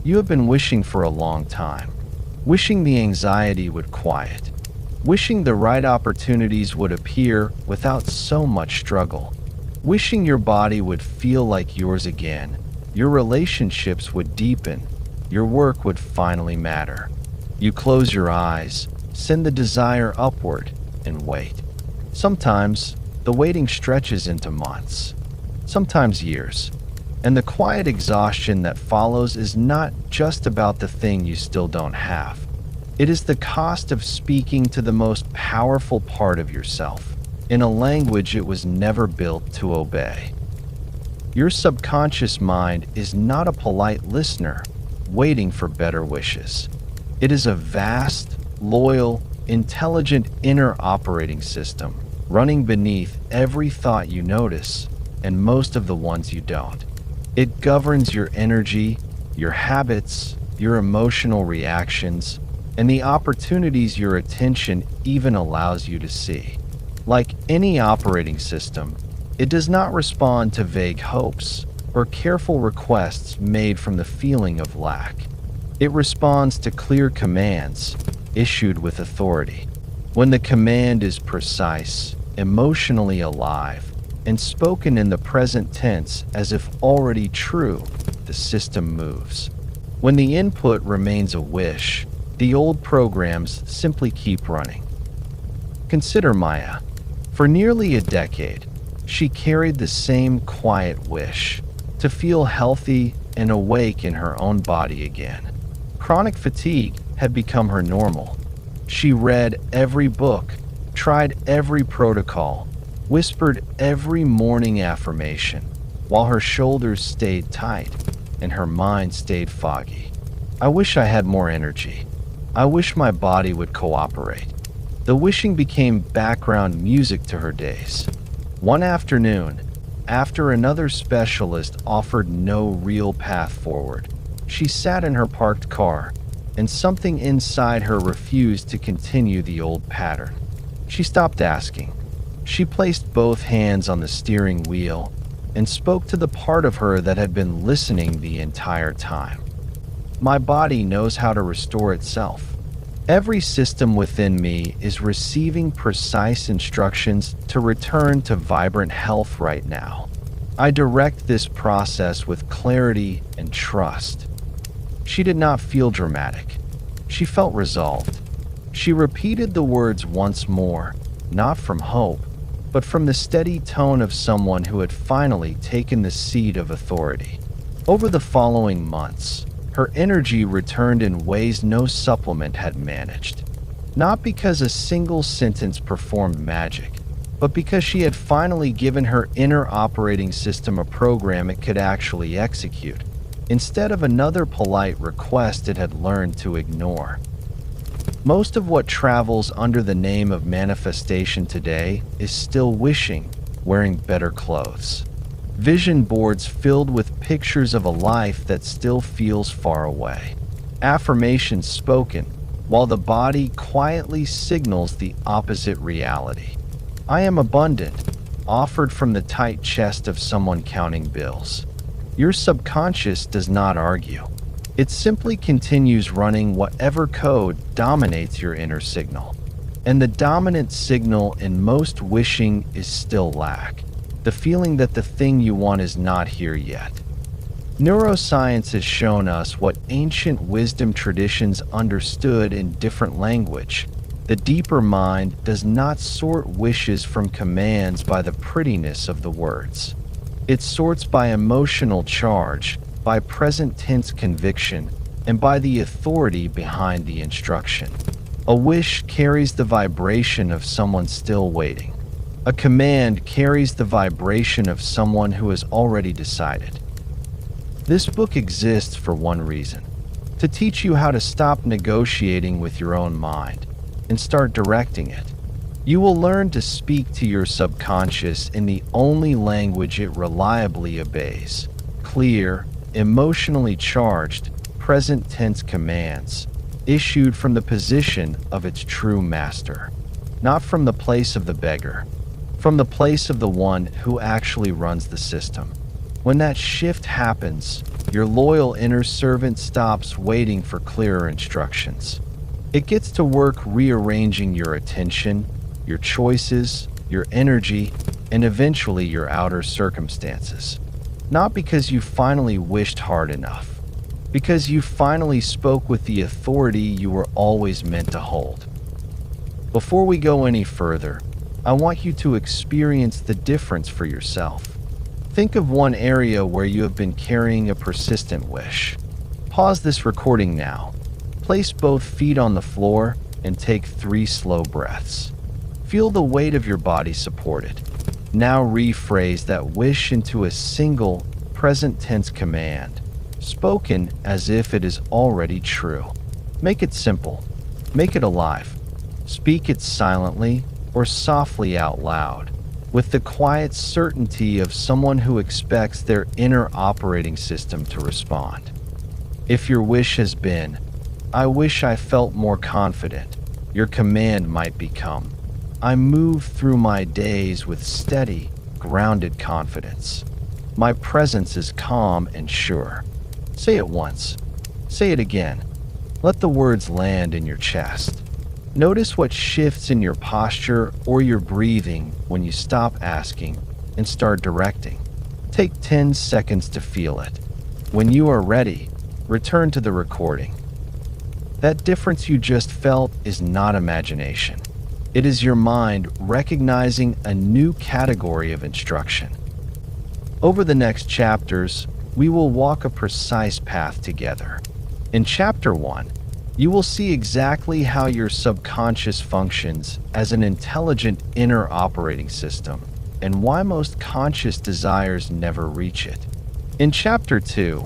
You have been wishing for a long time, wishing the anxiety would quiet, wishing the right opportunities would appear without so much struggle, wishing your body would feel like yours again, your relationships would deepen, your work would finally matter. You close your eyes, send the desire upward, and wait. Sometimes, the waiting stretches into months, sometimes years, and the quiet exhaustion that follows is not just about the thing you still don't have. It is the cost of speaking to the most powerful part of yourself, in a language it was never built to obey. Your subconscious mind is not a polite listener waiting for better wishes. It is a vast, loyal, intelligent inner operating system running beneath every thought you notice and most of the ones you don't. It governs your energy, your habits, your emotional reactions, and the opportunities your attention even allows you to see. Like any operating system, it does not respond to vague hopes or careful requests made from the feeling of lack. It responds to clear commands issued with authority. When the command is precise, emotionally alive, and spoken in the present tense as if already true, the system moves. When the input remains a wish, the old programs simply keep running. Consider Maya. For nearly a decade, she carried the same quiet wish to feel healthy and awake in her own body again. Chronic fatigue had become her normal. She read every book, tried every protocol, whispered every morning affirmation, while her shoulders stayed tight and her mind stayed foggy. I wish I had more energy. I wish my body would cooperate. The wishing became background music to her days. One afternoon, after another specialist offered no real path forward, she sat in her parked car, and something inside her refused to continue the old pattern. She stopped asking. She placed both hands on the steering wheel and spoke to the part of her that had been listening the entire time. My body knows how to restore itself. Every system within me is receiving precise instructions to return to vibrant health right now. I direct this process with clarity and trust. She did not feel dramatic. She felt resolved. She repeated the words once more, not from hope, but from the steady tone of someone who had finally taken the seat of authority. Over the following months, her energy returned in ways no supplement had managed. Not because a single sentence performed magic, but because she had finally given her inner operating system a program it could actually execute, instead of another polite request it had learned to ignore. Most of what travels under the name of manifestation today is still wishing, wearing better clothes. Vision boards filled with pictures of a life that still feels far away. Affirmations spoken, while the body quietly signals the opposite reality. I am abundant, offered from the tight chest of someone counting bills. Your subconscious does not argue. It simply continues running whatever code dominates your inner signal. And the dominant signal in most wishing is still lack. The feeling that the thing you want is not here yet. Neuroscience has shown us what ancient wisdom traditions understood in different language. The deeper mind does not sort wishes from commands by the prettiness of the words. It sorts by emotional charge, by present tense conviction, and by the authority behind the instruction. A wish carries the vibration of someone still waiting. A command carries the vibration of someone who has already decided. This book exists for one reason: to teach you how to stop negotiating with your own mind and start directing it. You will learn to speak to your subconscious in the only language it reliably obeys: clear, emotionally charged, present tense commands, issued from the position of its true master, not from the place of the beggar, from the place of the one who actually runs the system. When that shift happens, Your loyal inner servant stops waiting for clearer instructions. It gets to work rearranging your attention, your choices, your energy, and eventually your outer circumstances. Not because you finally wished hard enough, because you finally spoke with the authority you were always meant to hold. Before we go any further, I want you to experience the difference for yourself. Think of one area where you have been carrying a persistent wish. Pause this recording now. Place both feet on the floor and take 3 slow breaths. Feel the weight of your body support it. Now rephrase that wish into a single, present tense command, spoken as if it is already true. Make it simple. Make it alive. Speak it silently or softly out loud, with the quiet certainty of someone who expects their inner operating system to respond. If your wish has been, "I wish I felt more confident," your command might become, "I move through my days with steady, grounded confidence. My presence is calm and sure." Say it once. Say it again. Let the words land in your chest. Notice what shifts in your posture or your breathing when you stop asking and start directing. Take 10 seconds to feel it. When you are ready, return to the recording. That difference you just felt is not imagination. It is your mind recognizing a new category of instruction. Over the next chapters, we will walk a precise path together. In Chapter 1, you will see exactly how your subconscious functions as an intelligent inner operating system and why most conscious desires never reach it. In Chapter 2,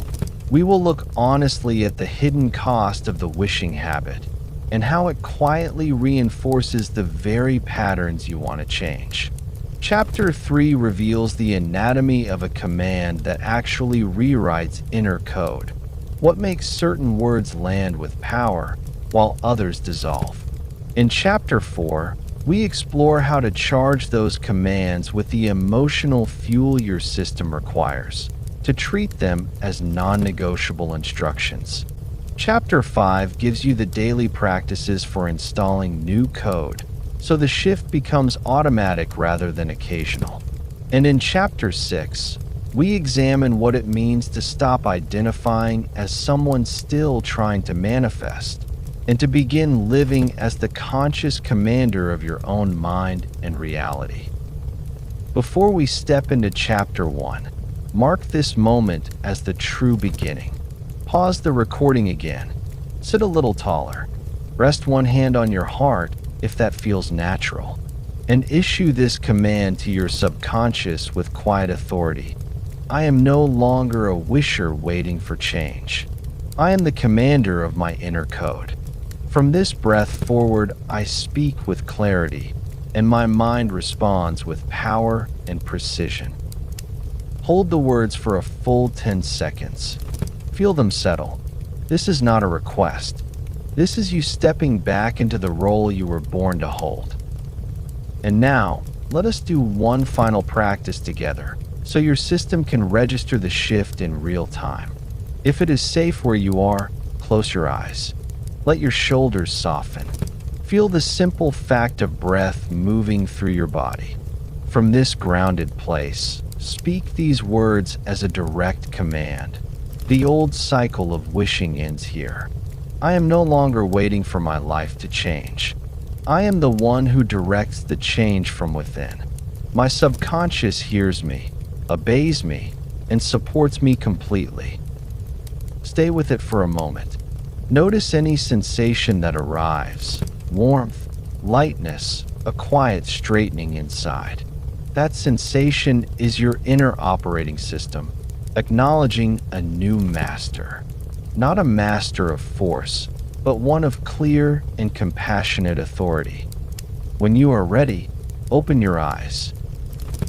we will look honestly at the hidden cost of the wishing habit and how it quietly reinforces the very patterns you want to change. Chapter 3 reveals the anatomy of a command that actually rewrites inner code. What makes certain words land with power while others dissolve? In Chapter 4, we explore how to charge those commands with the emotional fuel your system requires, to treat them as non-negotiable instructions. Chapter 5 gives you the daily practices for installing new code, so the shift becomes automatic rather than occasional. And in Chapter 6, we examine what it means to stop identifying as someone still trying to manifest, and to begin living as the conscious commander of your own mind and reality. Before we step into Chapter 1, mark this moment as the true beginning. Pause the recording again. Sit a little taller. Rest one hand on your heart if that feels natural, and issue this command to your subconscious with quiet authority. I am no longer a wisher waiting for change. I am the commander of my inner code. From this breath forward, I speak with clarity, and my mind responds with power and precision. Hold the words for a full 10 seconds. Feel them settle. This is not a request. This is you stepping back into the role you were born to hold. And now, let us do one final practice together, so your system can register the shift in real time. If it is safe where you are, close your eyes. Let your shoulders soften. Feel the simple fact of breath moving through your body. From this grounded place, speak these words as a direct command. The old cycle of wishing ends here. I am no longer waiting for my life to change. I am the one who directs the change from within. My subconscious hears me, obeys me, and supports me completely. Stay with it for a moment. Notice any sensation that arrives: warmth, lightness, a quiet straightening inside. That sensation is your inner operating system, acknowledging a new master. Not a master of force, but one of clear and compassionate authority. When you are ready, open your eyes.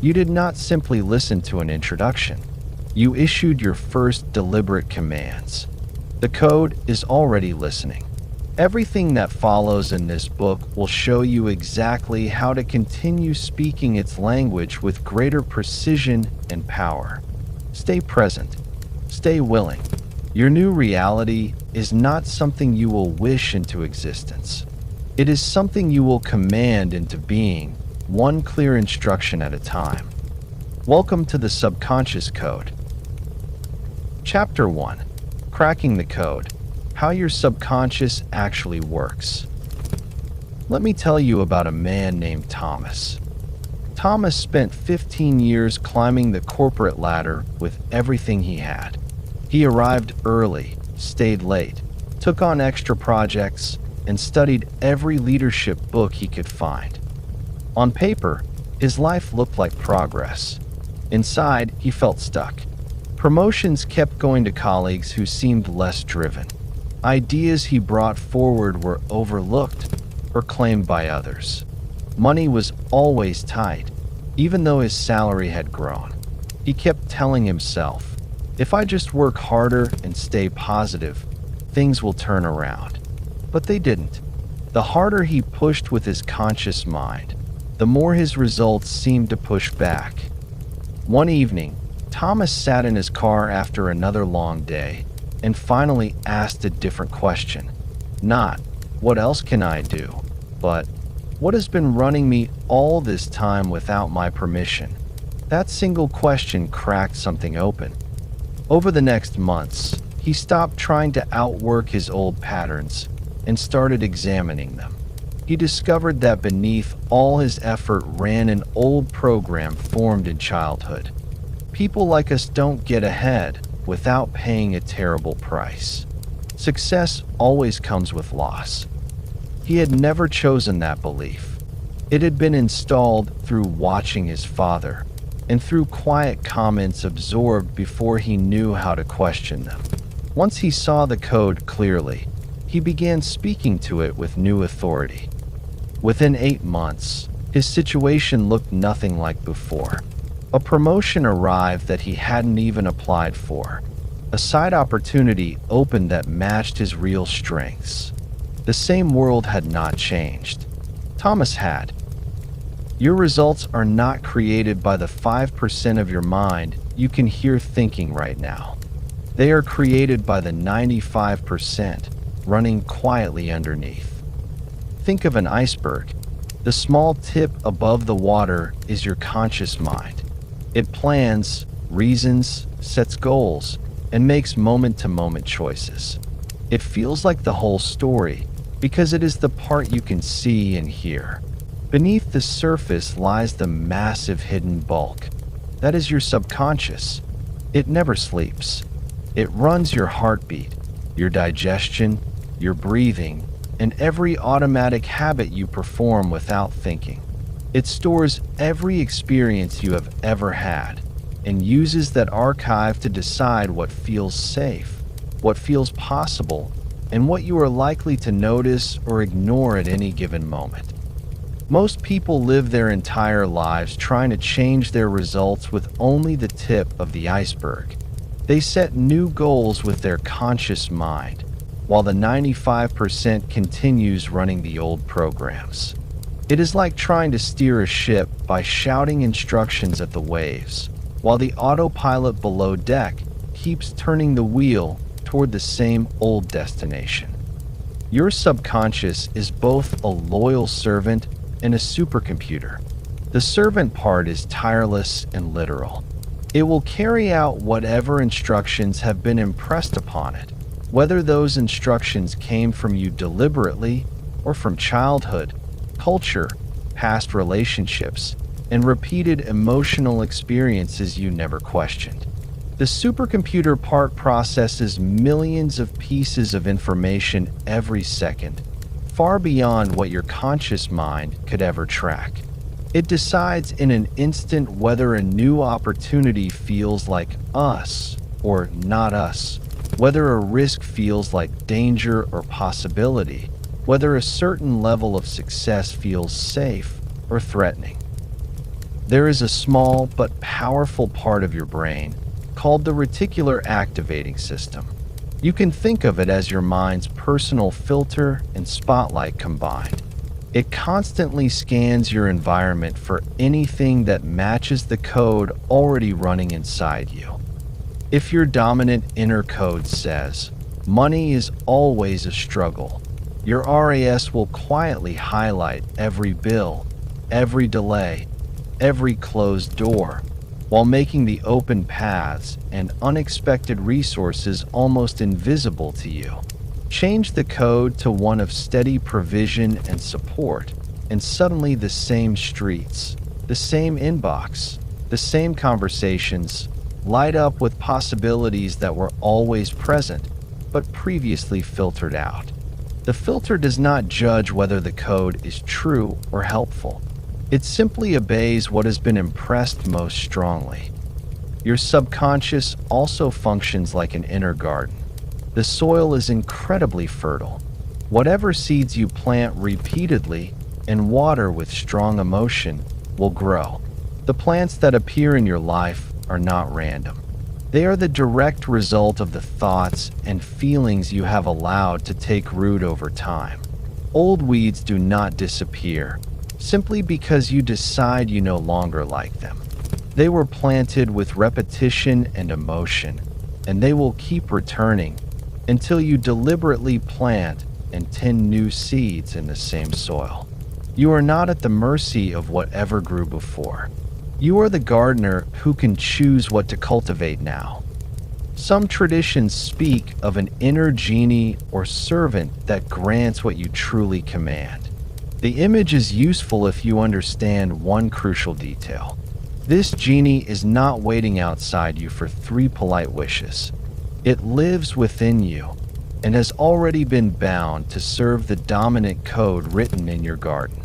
You did not simply listen to an introduction. You issued your first deliberate commands. The code is already listening. Everything that follows in this book will show you exactly how to continue speaking its language with greater precision and power. Stay present. Stay willing. Your new reality is not something you will wish into existence. It is something you will command into being, one clear instruction at a time. Welcome to the Subconscious Code. Chapter 1. Cracking the Code. How your subconscious actually works. Let me tell you about a man named Thomas. Thomas spent 15 years climbing the corporate ladder with everything he had. He arrived early, stayed late, took on extra projects, and studied every leadership book he could find. On paper, his life looked like progress. Inside, he felt stuck. Promotions kept going to colleagues who seemed less driven. Ideas he brought forward were overlooked or claimed by others. Money was always tight, even though his salary had grown. He kept telling himself, if I just work harder and stay positive, things will turn around. But they didn't. The harder he pushed with his conscious mind, the more his results seemed to push back. One evening, Thomas sat in his car after another long day and finally asked a different question. Not, what else can I do? But, what has been running me all this time without my permission? That single question cracked something open. Over the next months, he stopped trying to outwork his old patterns and started examining them. He discovered that beneath all his effort ran an old program formed in childhood. People like us don't get ahead without paying a terrible price. Success always comes with loss. He had never chosen that belief. It had been installed through watching his father and through quiet comments absorbed before he knew how to question them. Once he saw the code clearly, he began speaking to it with new authority. Within 8 months, his situation looked nothing like before. A promotion arrived that he hadn't even applied for. A side opportunity opened that matched his real strengths. The same world had not changed. Thomas had. Your results are not created by the 5% of your mind you can hear thinking right now. They are created by the 95% running quietly underneath. Think of an iceberg. The small tip above the water is your conscious mind. It plans, reasons, sets goals, and makes moment-to-moment choices. It feels like the whole story because it is the part you can see and hear. Beneath the surface lies the massive hidden bulk. That is your subconscious. It never sleeps. It runs your heartbeat, your digestion, your breathing, and every automatic habit you perform without thinking. It stores every experience you have ever had and uses that archive to decide what feels safe, what feels possible, and what you are likely to notice or ignore at any given moment. Most people live their entire lives trying to change their results with only the tip of the iceberg. They set new goals with their conscious mind, while the 95% continues running the old programs. It is like trying to steer a ship by shouting instructions at the waves, while the autopilot below deck keeps turning the wheel toward the same old destination. Your subconscious is both a loyal servant and a supercomputer. The servant part is tireless and literal. It will carry out whatever instructions have been impressed upon it, whether those instructions came from you deliberately or from childhood, culture, past relationships, and repeated emotional experiences you never questioned. The supercomputer part processes millions of pieces of information every second, far beyond what your conscious mind could ever track. It decides in an instant whether a new opportunity feels like us or not us, whether a risk feels like danger or possibility, whether a certain level of success feels safe or threatening. There is a small but powerful part of your brain called the reticular activating system. You can think of it as your mind's personal filter and spotlight combined. It constantly scans your environment for anything that matches the code already running inside you. If your dominant inner code says, money is always a struggle, your RAS will quietly highlight every bill, every delay, every closed door, while making the open paths and unexpected resources almost invisible to you. Change the code to one of steady provision and support, and suddenly the same streets, the same inbox, the same conversations light up with possibilities that were always present, but previously filtered out. The filter does not judge whether the code is true or helpful. It simply obeys what has been impressed most strongly. Your subconscious also functions like an inner garden. The soil is incredibly fertile. Whatever seeds you plant repeatedly and water with strong emotion will grow. The plants that appear in your life are not random. They are the direct result of the thoughts and feelings you have allowed to take root over time. Old weeds do not disappear simply because you decide you no longer like them. They were planted with repetition and emotion, and they will keep returning until you deliberately plant and tend new seeds in the same soil. You are not at the mercy of whatever grew before. You are the gardener who can choose what to cultivate now. Some traditions speak of an inner genie or servant that grants what you truly command. The image is useful if you understand one crucial detail. This genie is not waiting outside you for 3 polite wishes. It lives within you and has already been bound to serve the dominant code written in your garden.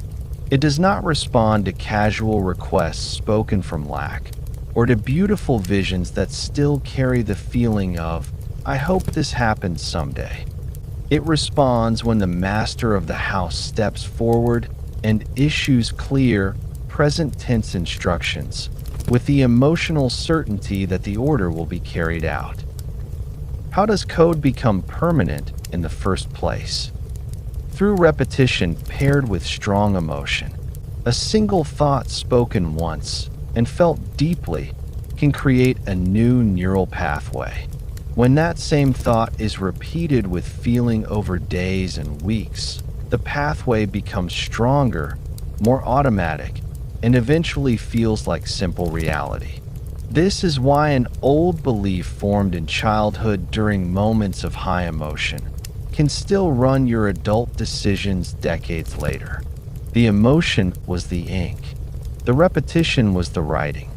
It does not respond to casual requests spoken from lack, or to beautiful visions that still carry the feeling of, I hope this happens someday. It responds when the master of the house steps forward and issues clear, present tense instructions, with the emotional certainty that the order will be carried out. How does code become permanent in the first place? Through repetition paired with strong emotion. A single thought spoken once and felt deeply can create a new neural pathway. When that same thought is repeated with feeling over days and weeks, the pathway becomes stronger, more automatic, and eventually feels like simple reality. This is why an old belief formed in childhood during moments of high emotion can still run your adult decisions decades later. The emotion was the ink. The repetition was the writing.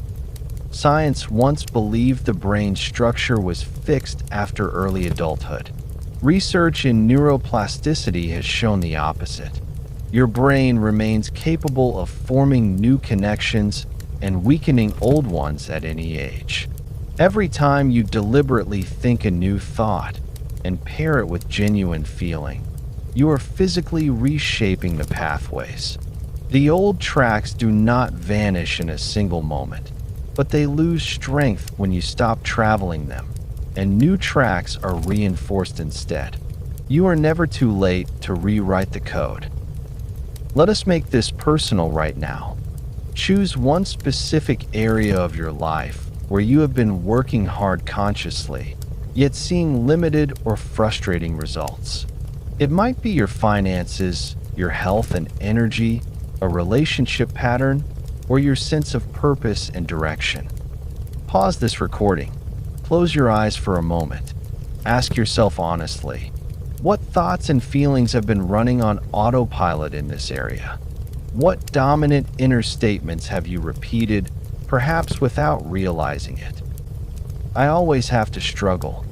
Science once believed the brain structure was fixed after early adulthood. Research in neuroplasticity has shown the opposite. Your brain remains capable of forming new connections and weakening old ones at any age. Every time you deliberately think a new thought and pair it with genuine feeling, you are physically reshaping the pathways. The old tracks do not vanish in a single moment, but they lose strength when you stop traveling them, and new tracks are reinforced instead. You are never too late to rewrite the code. Let us make this personal right now. Choose one specific area of your life where you have been working hard consciously, yet seeing limited or frustrating results. It might be your finances, your health and energy, a relationship pattern, or your sense of purpose and direction. Pause this recording. Close your eyes for a moment. Ask yourself honestly, what thoughts and feelings have been running on autopilot in this area? What dominant inner statements have you repeated, perhaps without realizing it? I always have to struggle.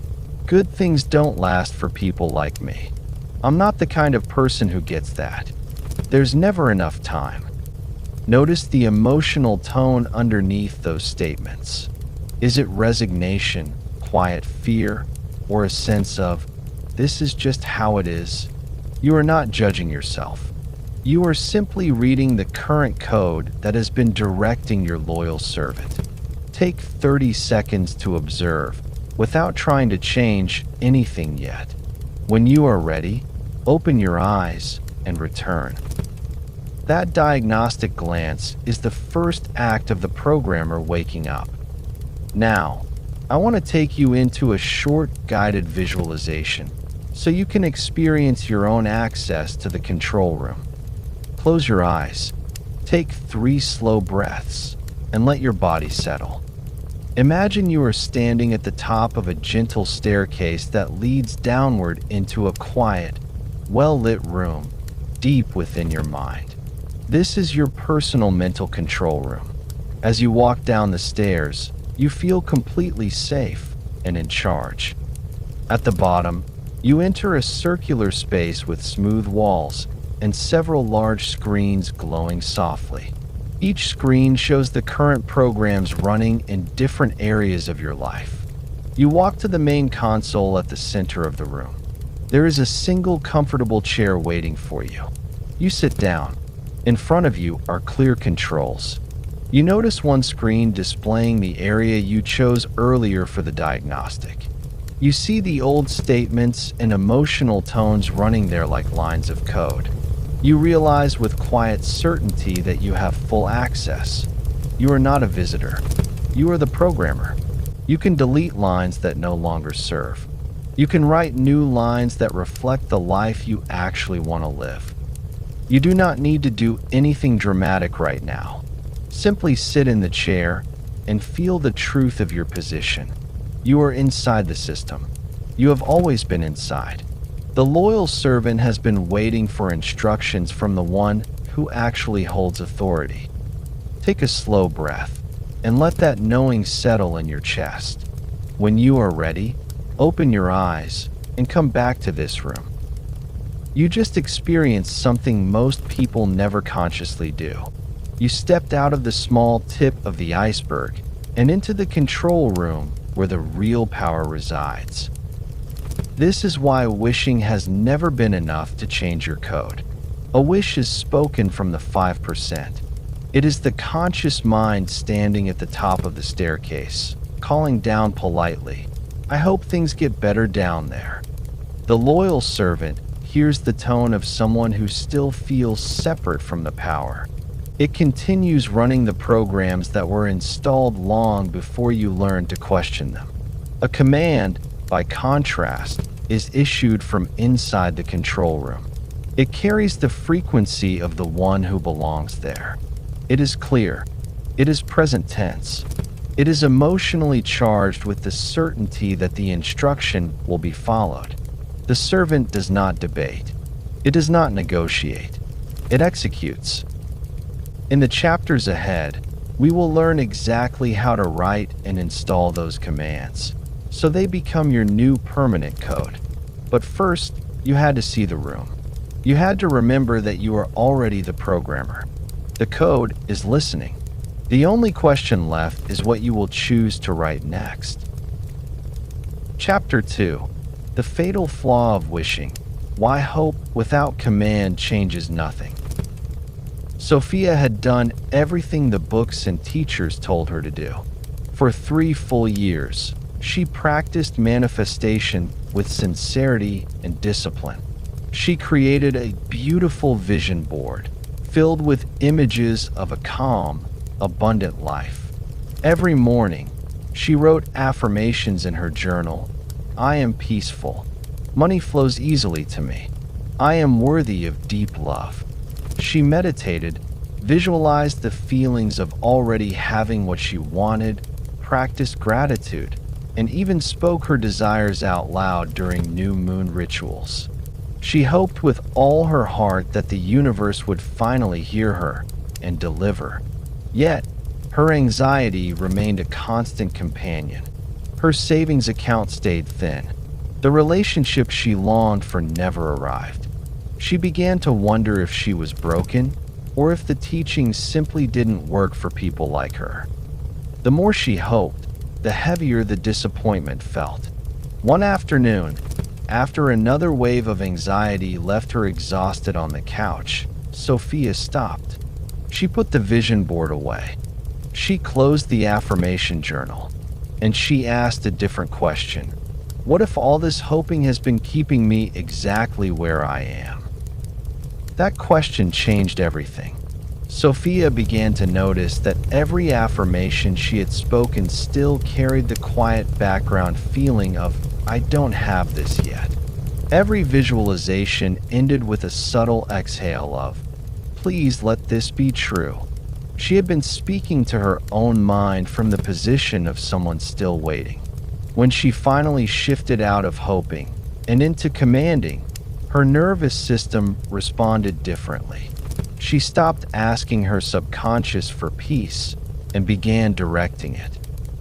Good things don't last for people like me. I'm not the kind of person who gets that. There's never enough time. Notice the emotional tone underneath those statements. Is it resignation, quiet fear, or a sense of, this is just how it is? You are not judging yourself. You are simply reading the current code that has been directing your loyal servant. Take 30 seconds to observe, without trying to change anything yet. When you are ready, open your eyes and return. That diagnostic glance is the first act of the programmer waking up. Now, I want to take you into a short guided visualization so you can experience your own access to the control room. Close your eyes, take 3 slow breaths, and let your body settle. Imagine you are standing at the top of a gentle staircase that leads downward into a quiet, well-lit room deep within your mind. This is your personal mental control room. As you walk down the stairs, you feel completely safe and in charge. At the bottom, you enter a circular space with smooth walls and several large screens glowing softly. Each screen shows the current programs running in different areas of your life. You walk to the main console at the center of the room. There is a single comfortable chair waiting for you. You sit down. In front of you are clear controls. You notice one screen displaying the area you chose earlier for the diagnostic. You see the old statements and emotional tones running there like lines of code. You realize with quiet certainty that you have full access. You are not a visitor. You are the programmer. You can delete lines that no longer serve. You can write new lines that reflect the life you actually want to live. You do not need to do anything dramatic right now. Simply sit in the chair and feel the truth of your position. You are inside the system. You have always been inside. The loyal servant has been waiting for instructions from the one who actually holds authority. Take a slow breath and let that knowing settle in your chest. When you are ready, open your eyes and come back to this room. You just experienced something most people never consciously do. You stepped out of the small tip of the iceberg and into the control room where the real power resides. This is why wishing has never been enough to change your code. A wish is spoken from the 5%. It is the conscious mind standing at the top of the staircase, calling down politely, "I hope things get better down there." The loyal servant hears the tone of someone who still feels separate from the power. It continues running the programs that were installed long before you learned to question them. A command, by contrast, is issued from inside the control room. It carries the frequency of the one who belongs there. It is clear. It is present tense. It is emotionally charged with the certainty that the instruction will be followed. The servant does not debate. It does not negotiate. It executes. In the chapters ahead, we will learn exactly how to write and install those commands, so they become your new permanent code. But first, you had to see the room. You had to remember that you are already the programmer. The code is listening. The only question left is what you will choose to write next. Chapter 2. The Fatal Flaw of Wishing. Why hope without command changes nothing. Sophia had done everything the books and teachers told her to do. For 3 full years, she practiced manifestation with sincerity and discipline. She created a beautiful vision board filled with images of a calm, abundant life. Every morning, she wrote affirmations in her journal. "I am peaceful. Money flows easily to me. I am worthy of deep love." She meditated, visualized the feelings of already having what she wanted, practiced gratitude, and even spoke her desires out loud during new moon rituals. She hoped with all her heart that the universe would finally hear her and deliver. Yet, her anxiety remained a constant companion. Her savings account stayed thin. The relationship she longed for never arrived. She began to wonder if she was broken, or if the teachings simply didn't work for people like her. The more she hoped, the heavier the disappointment felt. One afternoon, after another wave of anxiety left her exhausted on the couch, Sophia stopped. She put the vision board away. She closed the affirmation journal, and she asked a different question. What if all this hoping has been keeping me exactly where I am? That question changed everything. Sophia began to notice that every affirmation she had spoken still carried the quiet background feeling of, "I don't have this yet." Every visualization ended with a subtle exhale of, "Please let this be true." She had been speaking to her own mind from the position of someone still waiting. When she finally shifted out of hoping and into commanding, her nervous system responded differently. She stopped asking her subconscious for peace and began directing it.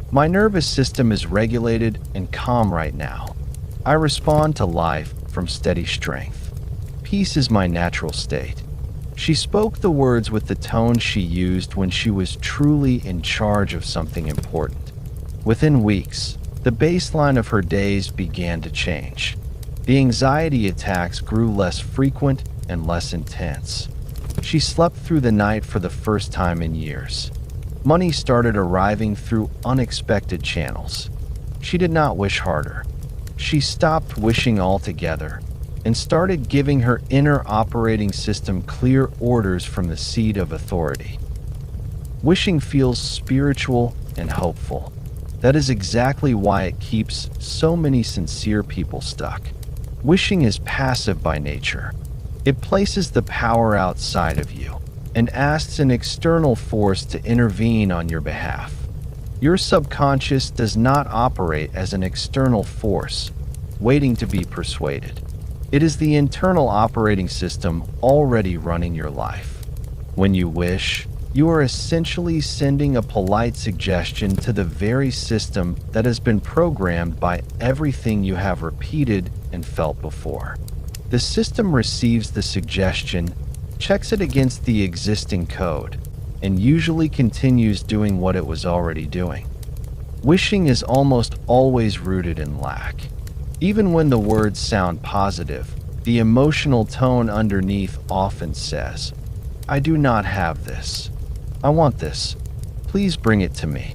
"My nervous system is regulated and calm right now. I respond to life from steady strength. Peace is my natural state." She spoke the words with the tone she used when she was truly in charge of something important. Within weeks, the baseline of her days began to change. The anxiety attacks grew less frequent and less intense. She slept through the night for the first time in years. Money started arriving through unexpected channels. She did not wish harder. She stopped wishing altogether and started giving her inner operating system clear orders from the seat of authority. Wishing feels spiritual and hopeful. That is exactly why it keeps so many sincere people stuck. Wishing is passive by nature. It places the power outside of you and asks an external force to intervene on your behalf. Your subconscious does not operate as an external force, waiting to be persuaded. It is the internal operating system already running your life. When you wish, you are essentially sending a polite suggestion to the very system that has been programmed by everything you have repeated and felt before. The system receives the suggestion, checks it against the existing code, and usually continues doing what it was already doing. Wishing is almost always rooted in lack. Even when the words sound positive, the emotional tone underneath often says, "I do not have this. I want this. Please bring it to me."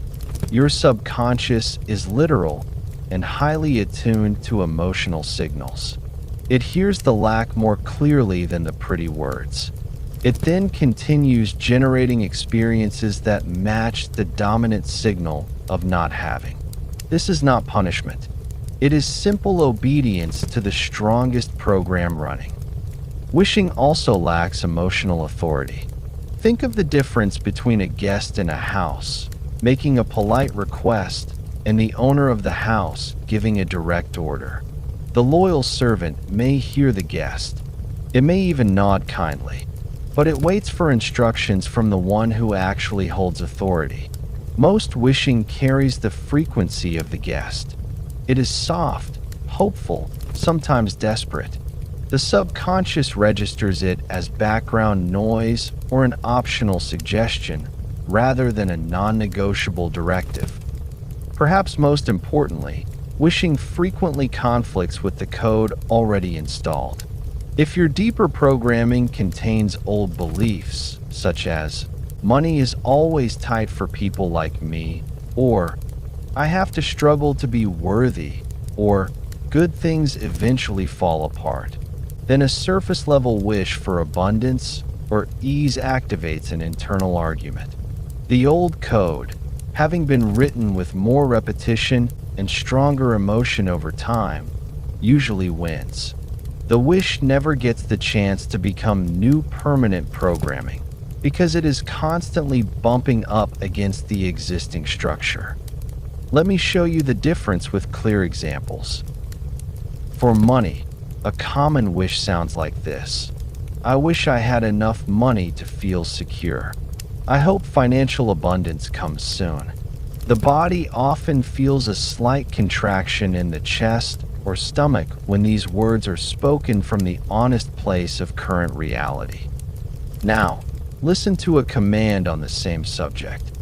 Your subconscious is literal and highly attuned to emotional signals. It hears the lack more clearly than the pretty words. It then continues generating experiences that match the dominant signal of not having. This is not punishment. It is simple obedience to the strongest program running. Wishing also lacks emotional authority. Think of the difference between a guest in a house making a polite request and the owner of the house giving a direct order. The loyal servant may hear the guest. It may even nod kindly, but it waits for instructions from the one who actually holds authority. Most wishing carries the frequency of the guest. It is soft, hopeful, sometimes desperate. The subconscious registers it as background noise or an optional suggestion rather than a non-negotiable directive. Perhaps most importantly, wishing frequently conflicts with the code already installed. If your deeper programming contains old beliefs, such as, "Money is always tight for people like me," or "I have to struggle to be worthy," or "good things eventually fall apart," then a surface-level wish for abundance or ease activates an internal argument. The old code, having been written with more repetition and stronger emotion over time, usually wins. The wish never gets the chance to become new permanent programming because it is constantly bumping up against the existing structure. Let me show you the difference with clear examples. For money, a common wish sounds like this: "I wish I had enough money to feel secure. I hope financial abundance comes soon." The body often feels a slight contraction in the chest or stomach when these words are spoken from the honest place of current reality. Now, listen to a command on the same subject.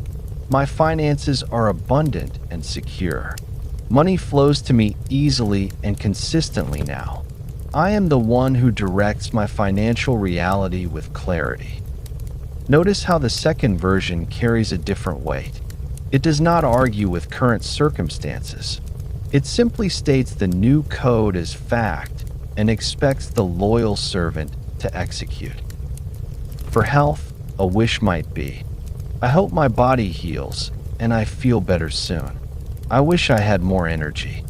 "My finances are abundant and secure. Money flows to me easily and consistently now. I am the one who directs my financial reality with clarity." Notice how the second version carries a different weight. It does not argue with current circumstances. It simply states the new code as fact and expects the loyal servant to execute. For health, a wish might be, I hope my body heals and I feel better soon. I wish I had more energy.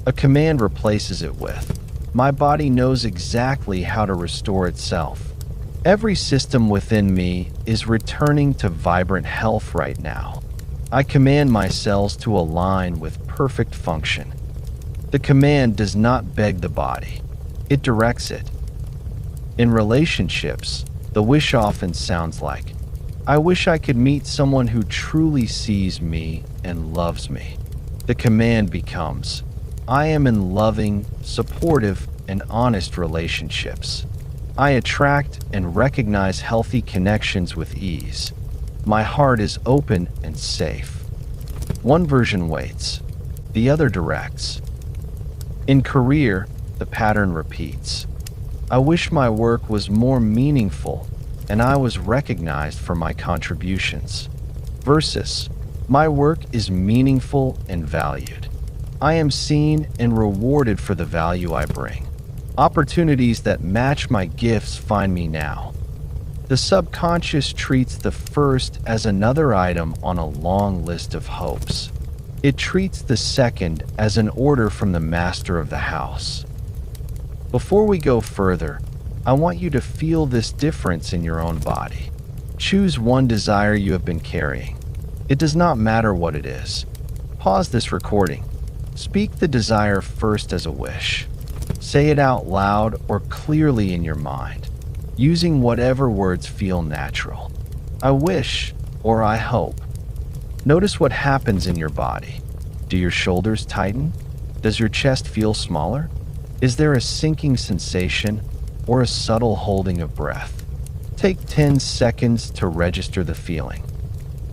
A command replaces it with, my body knows exactly how to restore itself. Every system within me is returning to vibrant health right now. I command my cells to align with perfect function. The command does not beg the body, it directs it. In relationships, the wish often sounds like, I wish I could meet someone who truly sees me and loves me. The command becomes, I am in loving, supportive, and honest relationships. I attract and recognize healthy connections with ease. My heart is open and safe. One version waits, the other directs. In career, the pattern repeats. I wish my work was more meaningful and I was recognized for my contributions. Versus, my work is meaningful and valued. I am seen and rewarded for the value I bring. Opportunities that match my gifts find me now. The subconscious treats the first as another item on a long list of hopes. It treats the second as an order from the master of the house. Before we go further, I want you to feel this difference in your own body. Choose one desire you have been carrying. It does not matter what it is. Pause this recording. Speak the desire first as a wish. Say it out loud or clearly in your mind, using whatever words feel natural. I wish or I hope. Notice what happens in your body. Do your shoulders tighten? Does your chest feel smaller? Is there a sinking sensation or a subtle holding of breath? Take 10 seconds to register the feeling.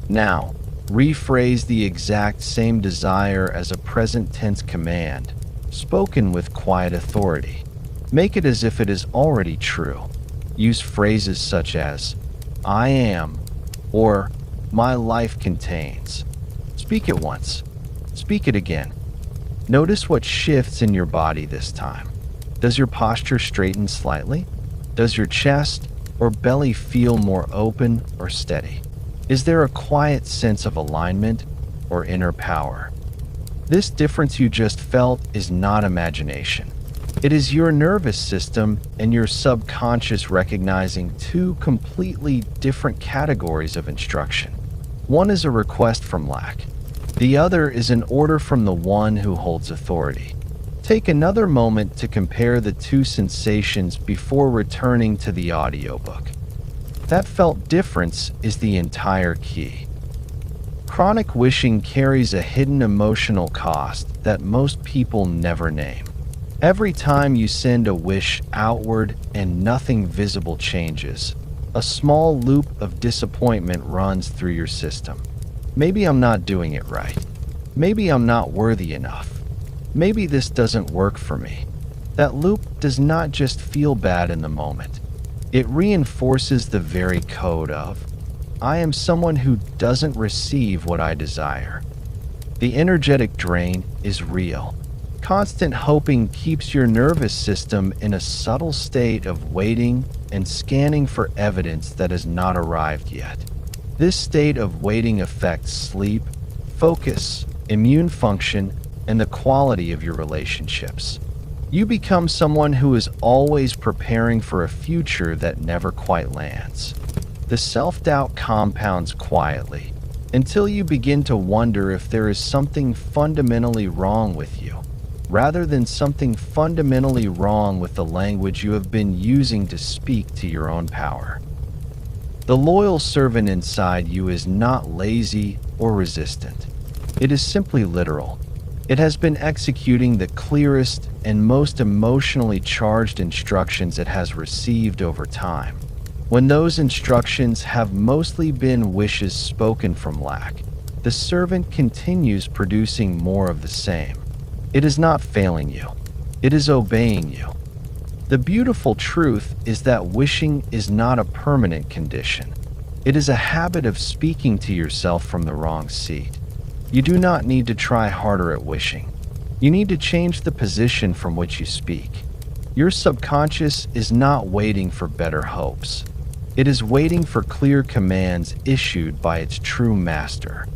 Now, rephrase the exact same desire as a present tense command, spoken with quiet authority. Make it as if it is already true. Use phrases such as, I am, or my life contains. Speak it once. Speak it again. Notice what shifts in your body this time. Does your posture straighten slightly? Does your chest or belly feel more open or steady? Is there a quiet sense of alignment or inner power? This difference you just felt is not imagination. It is your nervous system and your subconscious recognizing two completely different categories of instruction. One is a request from lack. The other is an order from the one who holds authority. Take another moment to compare the two sensations before returning to the audiobook. That felt difference is the entire key. Chronic wishing carries a hidden emotional cost that most people never name. Every time you send a wish outward and nothing visible changes, a small loop of disappointment runs through your system. Maybe I'm not doing it right. Maybe I'm not worthy enough. Maybe this doesn't work for me. That loop does not just feel bad in the moment. It reinforces the very code of, I am someone who doesn't receive what I desire. The energetic drain is real. Constant hoping keeps your nervous system in a subtle state of waiting and scanning for evidence that has not arrived yet. This state of waiting affects sleep, focus, immune function, and the quality of your relationships. You become someone who is always preparing for a future that never quite lands. The self-doubt compounds quietly until you begin to wonder if there is something fundamentally wrong with you, rather than something fundamentally wrong with the language you have been using to speak to your own power. The loyal servant inside you is not lazy or resistant. It is simply literal. It has been executing the clearest and most emotionally charged instructions it has received over time. When those instructions have mostly been wishes spoken from lack, the servant continues producing more of the same. It is not failing you. It is obeying you. The beautiful truth is that wishing is not a permanent condition. It is a habit of speaking to yourself from the wrong seat. You do not need to try harder at wishing. You need to change the position from which you speak. Your subconscious is not waiting for better hopes. It is waiting for clear commands issued by its true master.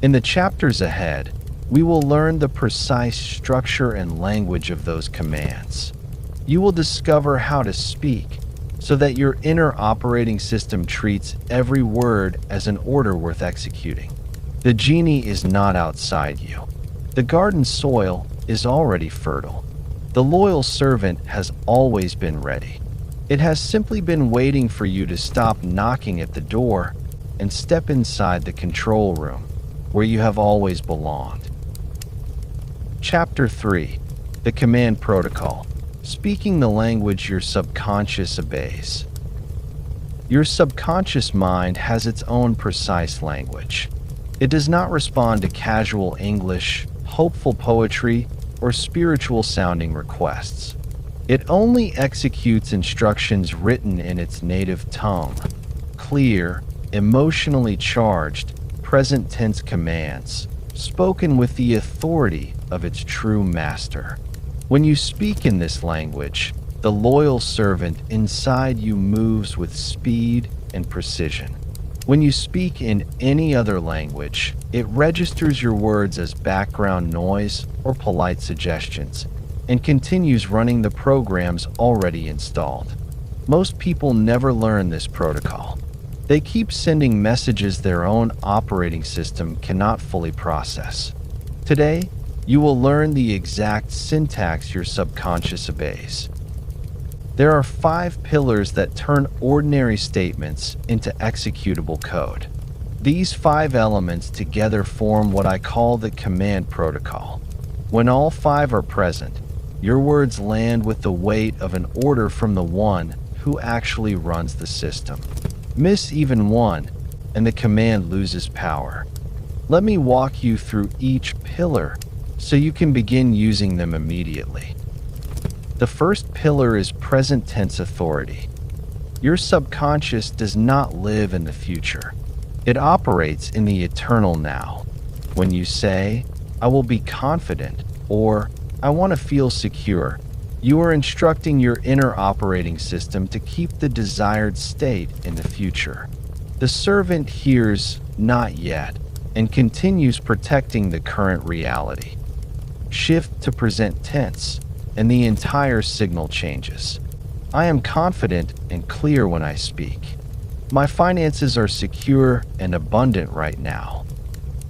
In the chapters ahead, we will learn the precise structure and language of those commands. You will discover how to speak so that your inner operating system treats every word as an order worth executing. The genie is not outside you. The garden soil is already fertile. The loyal servant has always been ready. It has simply been waiting for you to stop knocking at the door and step inside the control room where you have always belonged. Chapter 3. The Command Protocol. Speaking the language your subconscious obeys. Your subconscious mind has its own precise language. It does not respond to casual English, hopeful poetry, or spiritual-sounding requests. It only executes instructions written in its native tongue, clear, emotionally charged, present-tense commands, spoken with the authority of its true master. When you speak in this language, the loyal servant inside you moves with speed and precision. When you speak in any other language, it registers your words as background noise or polite suggestions and continues running the programs already installed. Most people never learn this protocol. They keep sending messages their own operating system cannot fully process. Today, you will learn the exact syntax your subconscious obeys. There are 5 pillars that turn ordinary statements into executable code. These 5 elements together form what I call the command protocol. When all 5 are present, your words land with the weight of an order from the one who actually runs the system. Miss even one, and the command loses power. Let me walk you through each pillar so you can begin using them immediately. The first pillar is present tense authority. Your subconscious does not live in the future. It operates in the eternal now. When you say, "I will be confident," or "I want to feel secure," you are instructing your inner operating system to keep the desired state in the future. The servant hears "not yet" and continues protecting the current reality. Shift to present tense, and the entire signal changes. I am confident and clear when I speak. My finances are secure and abundant right now.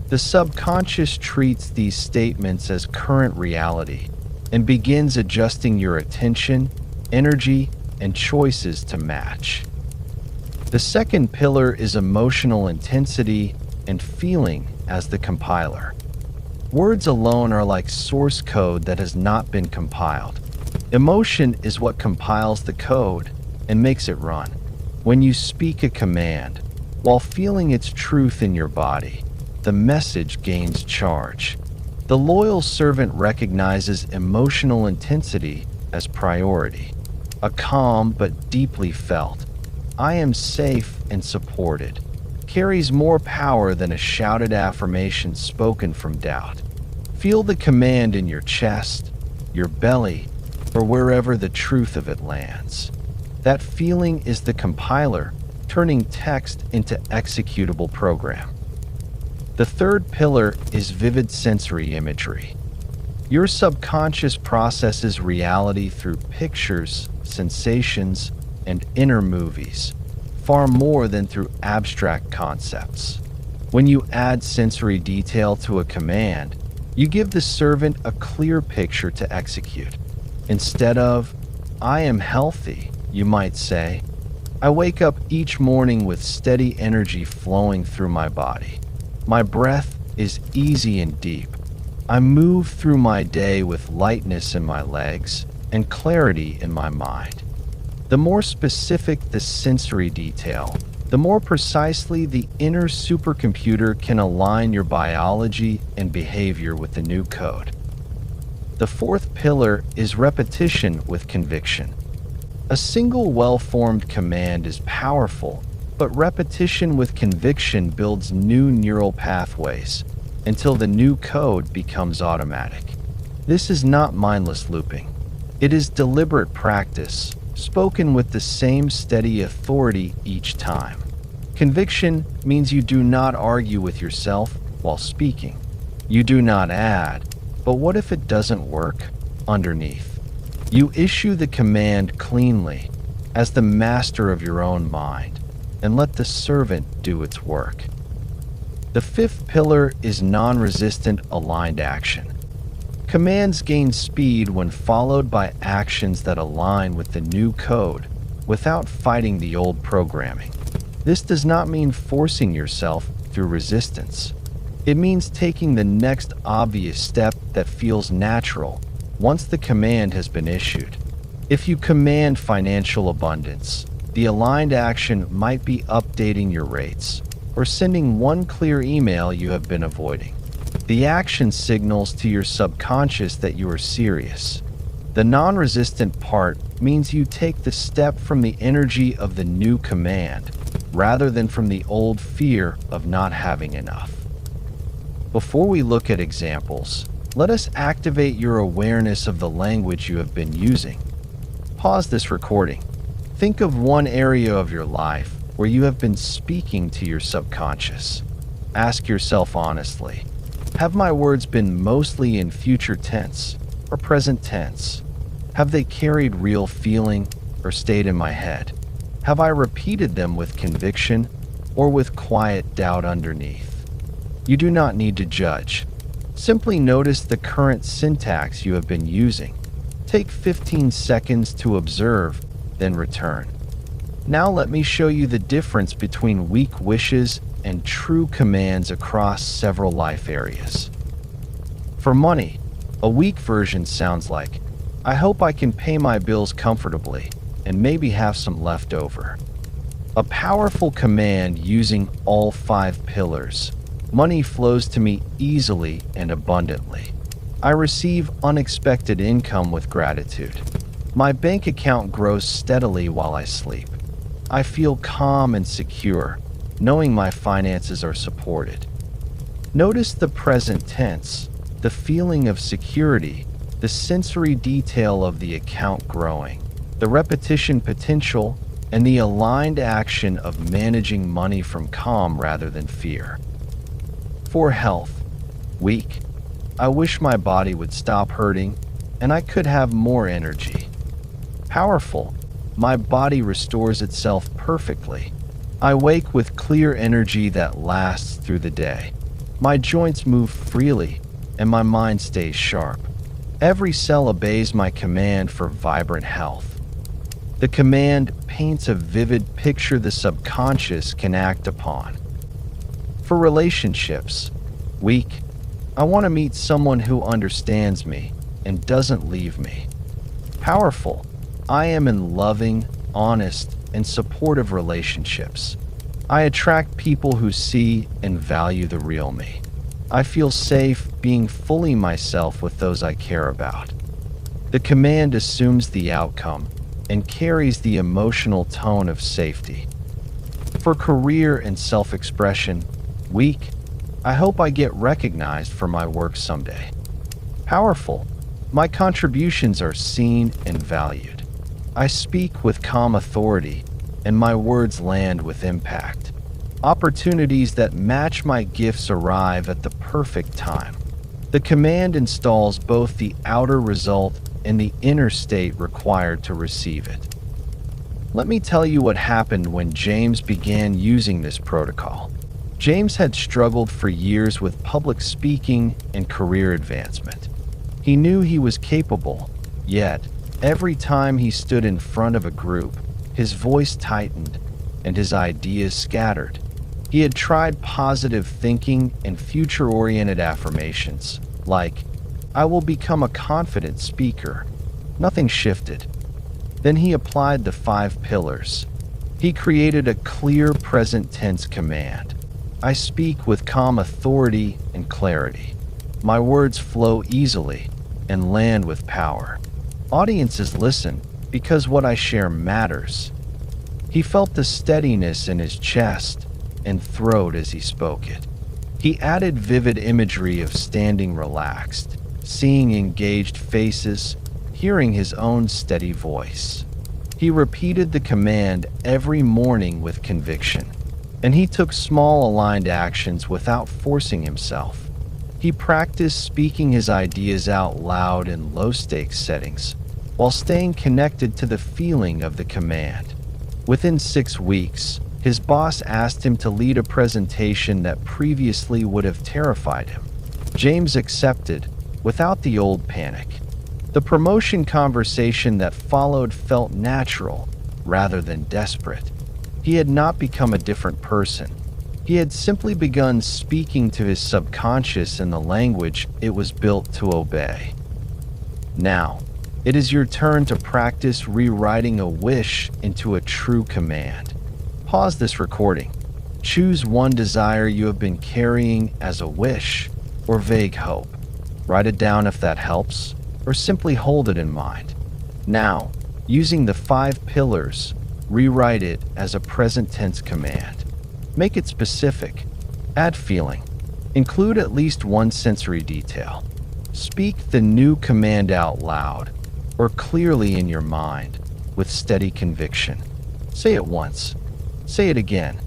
The subconscious treats these statements as current reality and begins adjusting your attention, energy, and choices to match. The second pillar is emotional intensity and feeling as the compiler. Words alone are like source code that has not been compiled. Emotion is what compiles the code and makes it run. When you speak a command, while feeling its truth in your body, the message gains charge. The loyal servant recognizes emotional intensity as priority, a calm but deeply felt "I am safe and supported" carries more power than a shouted affirmation spoken from doubt. Feel the command in your chest, your belly, or wherever the truth of it lands. That feeling is the compiler turning text into executable program. The third pillar is vivid sensory imagery. Your subconscious processes reality through pictures, sensations, and inner movies, far more than through abstract concepts. When you add sensory detail to a command, you give the servant a clear picture to execute. Instead of, "I am healthy," you might say, "I wake up each morning with steady energy flowing through my body. My breath is easy and deep. I move through my day with lightness in my legs and clarity in my mind." The more specific the sensory detail, the more precisely the inner supercomputer can align your biology and behavior with the new code. The fourth pillar is repetition with conviction. A single well-formed command is powerful, but repetition with conviction builds new neural pathways until the new code becomes automatic. This is not mindless looping. It is deliberate practice, spoken with the same steady authority each time. Conviction means you do not argue with yourself while speaking. You do not add, "But what if it doesn't work?" underneath. You issue the command cleanly, as the master of your own mind, and let the servant do its work. The fifth pillar is non-resistant aligned action. Commands gain speed when followed by actions that align with the new code without fighting the old programming. This does not mean forcing yourself through resistance. It means taking the next obvious step that feels natural once the command has been issued. If you command financial abundance, the aligned action might be updating your rates or sending one clear email you have been avoiding. The action signals to your subconscious that you are serious. The non-resistant part means you take the step from the energy of the new command rather than from the old fear of not having enough. Before we look at examples, let us activate your awareness of the language you have been using. Pause this recording. Think of one area of your life where you have been speaking to your subconscious. Ask yourself honestly, have my words been mostly in future tense or present tense? Have they carried real feeling or stayed in my head? Have I repeated them with conviction or with quiet doubt underneath? You do not need to judge. Simply notice the current syntax you have been using. Take 15 seconds to observe, then return. Now let me show you the difference between weak wishes and true commands across several life areas. For money, a weak version sounds like, "I hope I can pay my bills comfortably and maybe have some left over." A powerful command using all 5 pillars. Money flows to me easily and abundantly. I receive unexpected income with gratitude. My bank account grows steadily while I sleep. I feel calm and secure, knowing my finances are supported. Notice the present tense, the feeling of security, the sensory detail of the account growing, the repetition potential, and the aligned action of managing money from calm rather than fear. For health, weak. I wish my body would stop hurting and I could have more energy. Powerful. My body restores itself perfectly. I wake with clear energy that lasts through the day. My joints move freely and my mind stays sharp. Every cell obeys my command for vibrant health. The command paints a vivid picture the subconscious can act upon. For relationships, weak. I want to meet someone who understands me and doesn't leave me. Powerful. I am in loving, honest, and supportive relationships. I attract people who see and value the real me. I feel safe being fully myself with those I care about. The command assumes the outcome and carries the emotional tone of safety. For career and self-expression, weak. I hope I get recognized for my work someday. Powerful. My contributions are seen and valued. I speak with calm authority, and my words land with impact. Opportunities that match my gifts arrive at the perfect time. The command installs both the outer result and the inner state required to receive it. Let me tell you what happened when James began using this protocol. James had struggled for years with public speaking and career advancement. He knew he was capable, yet every time he stood in front of a group, his voice tightened and his ideas scattered. He had tried positive thinking and future-oriented affirmations, like, "I will become a confident speaker." Nothing shifted. Then he applied the 5 pillars. He created a clear present tense command. I speak with calm authority and clarity. My words flow easily and land with power. Audiences listen because what I share matters. He felt the steadiness in his chest and throat as he spoke it. He added vivid imagery of standing relaxed, seeing engaged faces, hearing his own steady voice. He repeated the command every morning with conviction, and he took small aligned actions without forcing himself. He practiced speaking his ideas out loud in low-stakes settings, while staying connected to the feeling of the command. Within 6 weeks, his boss asked him to lead a presentation that previously would have terrified him. James accepted, without the old panic. The promotion conversation that followed felt natural, rather than desperate. He had not become a different person. He had simply begun speaking to his subconscious in the language it was built to obey. Now, it is your turn to practice rewriting a wish into a true command. Pause this recording. Choose one desire you have been carrying as a wish or vague hope. Write it down if that helps, or simply hold it in mind. Now, using the 5 pillars, rewrite it as a present tense command. Make it specific. Add feeling. Include at least one sensory detail. Speak the new command out loud or clearly in your mind with steady conviction. Say it once. Say it again.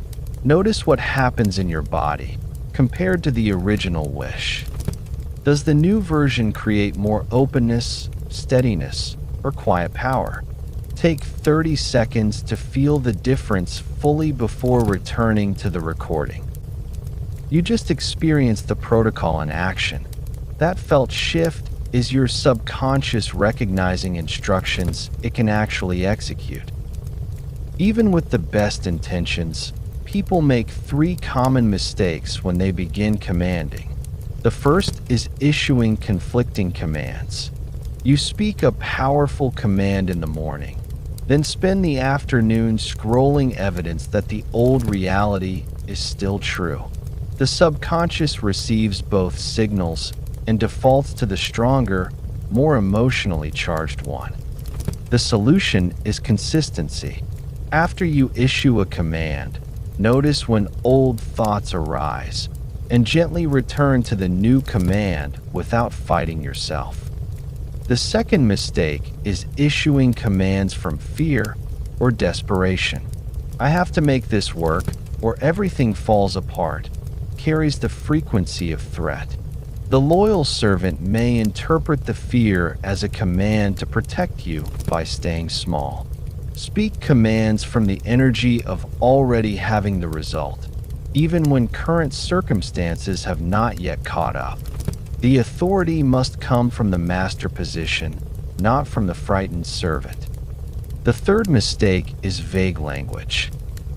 Notice what happens in your body compared to the original wish. Does the new version create more openness, steadiness, or quiet power? Take 30 seconds to feel the difference fully before returning to the recording. You just experienced the protocol in action. That felt shift is your subconscious recognizing instructions it can actually execute. Even with the best intentions, people make 3 common mistakes when they begin commanding. The first is issuing conflicting commands. You speak a powerful command in the morning, then spend the afternoon scrolling evidence that the old reality is still true. The subconscious receives both signals and defaults to the stronger, more emotionally charged one. The solution is consistency. After you issue a command, notice when old thoughts arise and gently return to the new command without fighting yourself. The second mistake is issuing commands from fear or desperation. I have to make this work or everything falls apart carries the frequency of threat. The loyal servant may interpret the fear as a command to protect you by staying small. Speak commands from the energy of already having the result, even when current circumstances have not yet caught up. The authority must come from the master position, not from the frightened servant. The third mistake is vague language.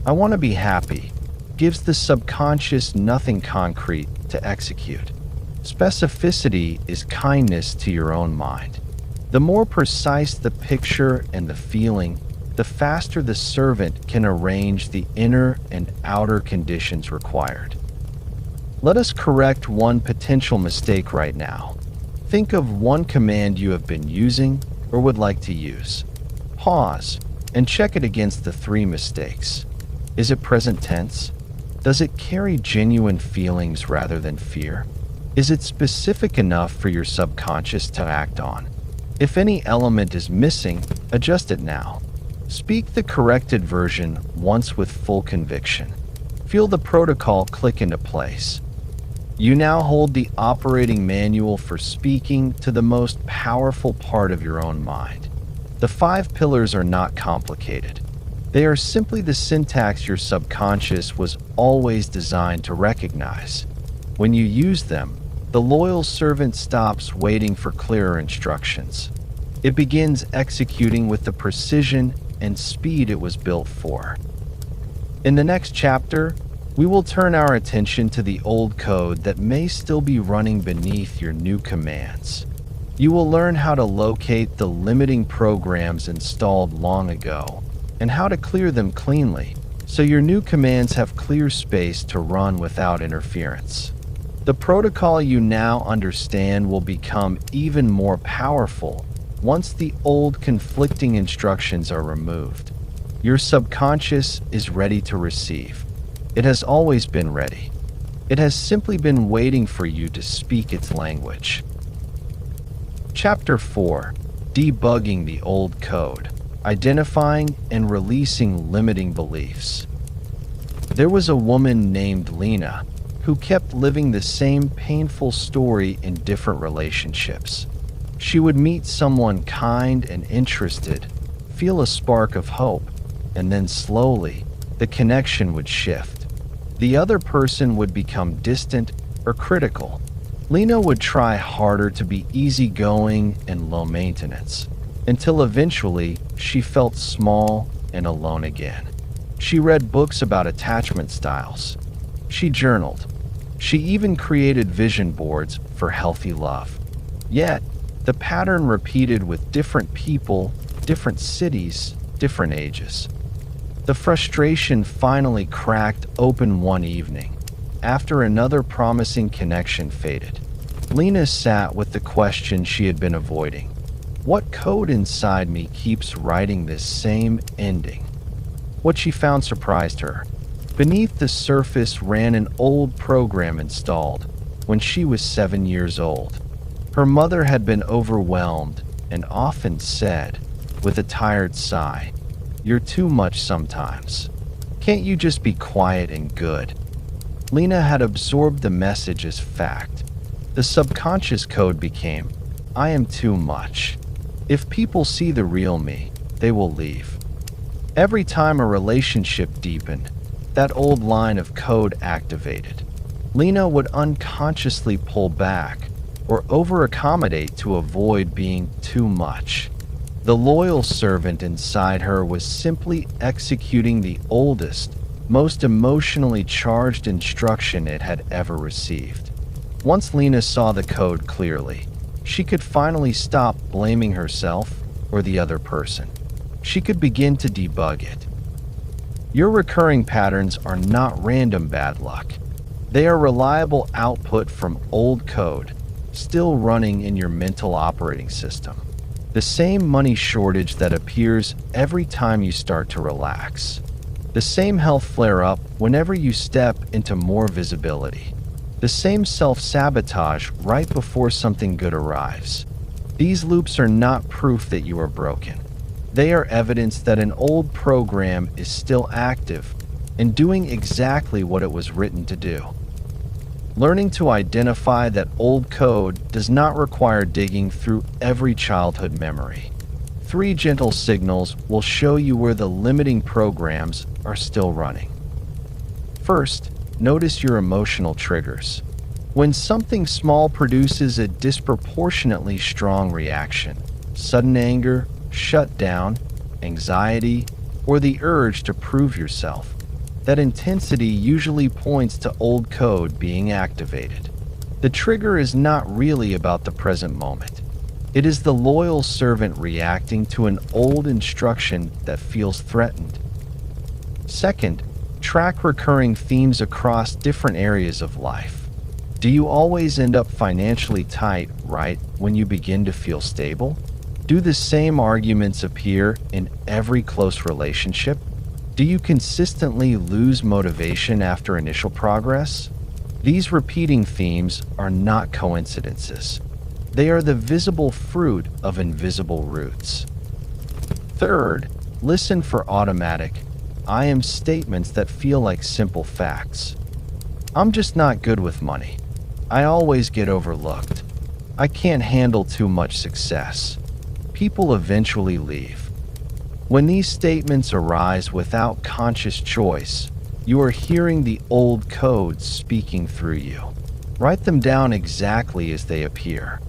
I want to be happy gives the subconscious nothing concrete to execute. Specificity is kindness to your own mind. The more precise the picture and the feeling, the faster the servant can arrange the inner and outer conditions required. Let us correct one potential mistake right now. Think of one command you have been using or would like to use. Pause and check it against the 3 mistakes. Is it present tense? Does it carry genuine feelings rather than fear? Is it specific enough for your subconscious to act on? If any element is missing, adjust it now. Speak the corrected version once with full conviction. Feel the protocol click into place. You now hold the operating manual for speaking to the most powerful part of your own mind. The 5 pillars are not complicated. They are simply the syntax your subconscious was always designed to recognize. When you use them, the loyal servant stops waiting for clearer instructions. It begins executing with the precision and speed it was built for. In the next chapter, we will turn our attention to the old code that may still be running beneath your new commands. You will learn how to locate the limiting programs installed long ago and how to clear them cleanly so your new commands have clear space to run without interference. The protocol you now understand will become even more powerful once the old conflicting instructions are removed. Your subconscious is ready to receive. It has always been ready. It has simply been waiting for you to speak its language. Chapter 4: Debugging the Old Code. identifying and releasing limiting beliefs. There was a woman named Lena who kept living the same painful story in different relationships. She would meet someone kind and interested, feel a spark of hope, and then slowly, the connection would shift. The other person would become distant or critical. Lena would try harder to be easygoing and low maintenance, until eventually she felt small and alone again. She read books about attachment styles. She journaled. She even created vision boards for healthy love. Yet, the pattern repeated with different people, different cities, different ages. The frustration finally cracked open one evening, after another promising connection faded. Lena sat with the question she had been avoiding. What code inside me keeps writing this same ending? What she found surprised her. Beneath the surface ran an old program installed when she was 7 years old. Her mother had been overwhelmed and often said, with a tired sigh, "You're too much sometimes. Can't you just be quiet and good?" Lena had absorbed the message as fact. The subconscious code became, "I am too much. If people see the real me, they will leave." Every time a relationship deepened, that old line of code activated. Lena would unconsciously pull back or over-accommodate to avoid being too much. The loyal servant inside her was simply executing the oldest, most emotionally charged instruction it had ever received. Once Lena saw the code clearly, she could finally stop blaming herself or the other person. She could begin to debug it. Your recurring patterns are not random bad luck. They are reliable output from old code, still running in your mental operating system. The same money shortage that appears every time you start to relax. The same health flare-up whenever you step into more visibility. The same self-sabotage right before something good arrives. These loops are not proof that you are broken. They are evidence that an old program is still active and doing exactly what it was written to do. Learning to identify that old code does not require digging through every childhood memory. 3 gentle signals will show you where the limiting programs are still running. First, notice your emotional triggers. When something small produces a disproportionately strong reaction, sudden anger, shutdown, anxiety, or the urge to prove yourself, that intensity usually points to old code being activated. The trigger is not really about the present moment. It is the loyal servant reacting to an old instruction that feels threatened. Second, track recurring themes across different areas of life. Do you always end up financially tight right when you begin to feel stable? Do the same arguments appear in every close relationship? Do you consistently lose motivation after initial progress? These repeating themes are not coincidences. They are the visible fruit of invisible roots. Third, listen for automatic, "I am" statements that feel like simple facts. "I'm just not good with money. I always get overlooked. I can't handle too much success. People eventually leave." When these statements arise without conscious choice, you are hearing the old codes speaking through you. Write them down exactly as they appear.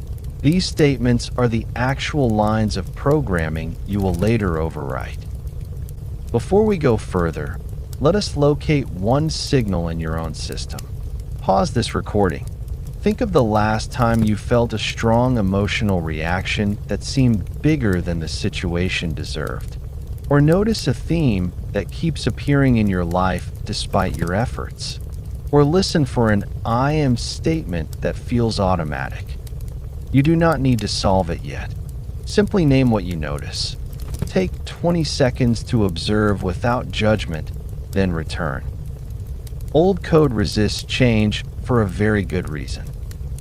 These statements are the actual lines of programming you will later overwrite. Before we go further, let us locate one signal in your own system. Pause this recording. Think of the last time you felt a strong emotional reaction that seemed bigger than the situation deserved. Or notice a theme that keeps appearing in your life despite your efforts. Or listen for an "I am" statement that feels automatic. You do not need to solve it yet. Simply name what you notice. Take 20 seconds to observe without judgment, then return. Old code resists change for a very good reason.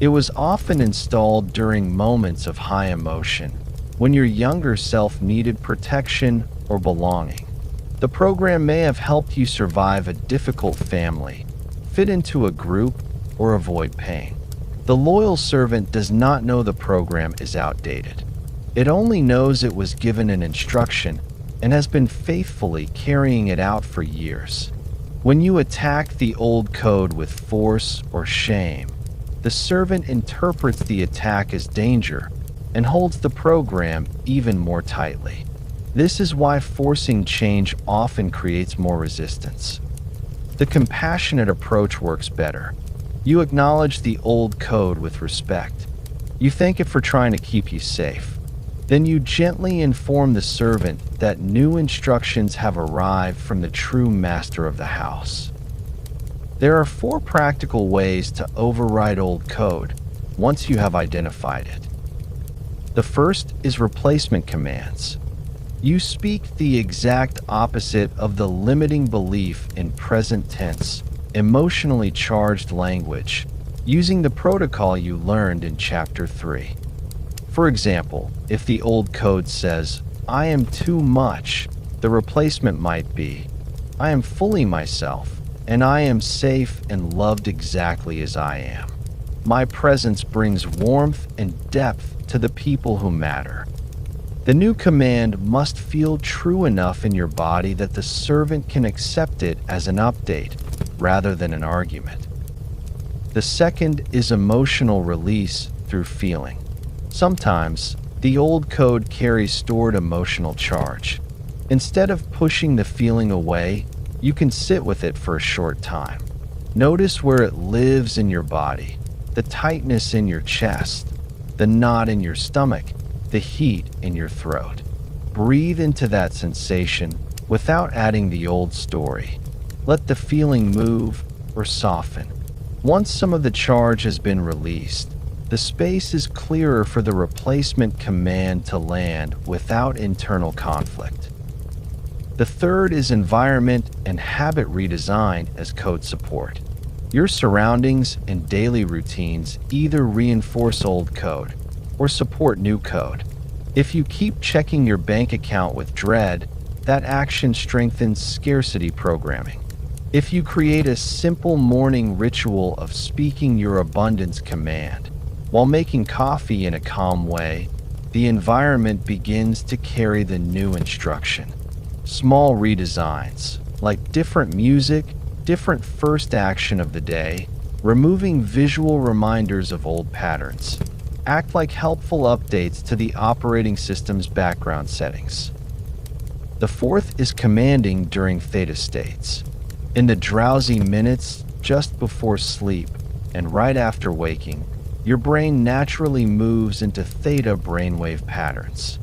It was often installed during moments of high emotion, when your younger self needed protection or belonging. The program may have helped you survive a difficult family, fit into a group, or avoid pain. The loyal servant does not know the program is outdated. It only knows it was given an instruction and has been faithfully carrying it out for years. When you attack the old code with force or shame, the servant interprets the attack as danger and holds the program even more tightly. This is why forcing change often creates more resistance. The compassionate approach works better. You acknowledge the old code with respect. You thank it for trying to keep you safe. Then you gently inform the servant that new instructions have arrived from the true master of the house. There are 4 practical ways to override old code once you have identified it. The first is replacement commands. You speak the exact opposite of the limiting belief in present tense, emotionally charged language, using the protocol you learned in Chapter 3. For example, if the old code says, "I am too much," the replacement might be, "I am fully myself, and I am safe and loved exactly as I am. My presence brings warmth and depth to the people who matter." The new command must feel true enough in your body that the servant can accept it as an update rather than an argument. The second is emotional release through feeling. Sometimes, the old code carries stored emotional charge. Instead of pushing the feeling away, you can sit with it for a short time. Notice where it lives in your body, the tightness in your chest, the knot in your stomach, the heat in your throat. Breathe into that sensation without adding the old story. Let the feeling move or soften. Once some of the charge has been released, the space is clearer for the replacement command to land without internal conflict. The third is environment and habit redesign as code support. Your surroundings and daily routines either reinforce old code or support new code. If you keep checking your bank account with dread, that action strengthens scarcity programming. If you create a simple morning ritual of speaking your abundance command while making coffee in a calm way, the environment begins to carry the new instruction. Small redesigns, like different music, different first action of the day, removing visual reminders of old patterns, act like helpful updates to the operating system's background settings. The fourth is commanding during theta states. In the drowsy minutes just before sleep and right after waking, your brain naturally moves into theta brainwave patterns.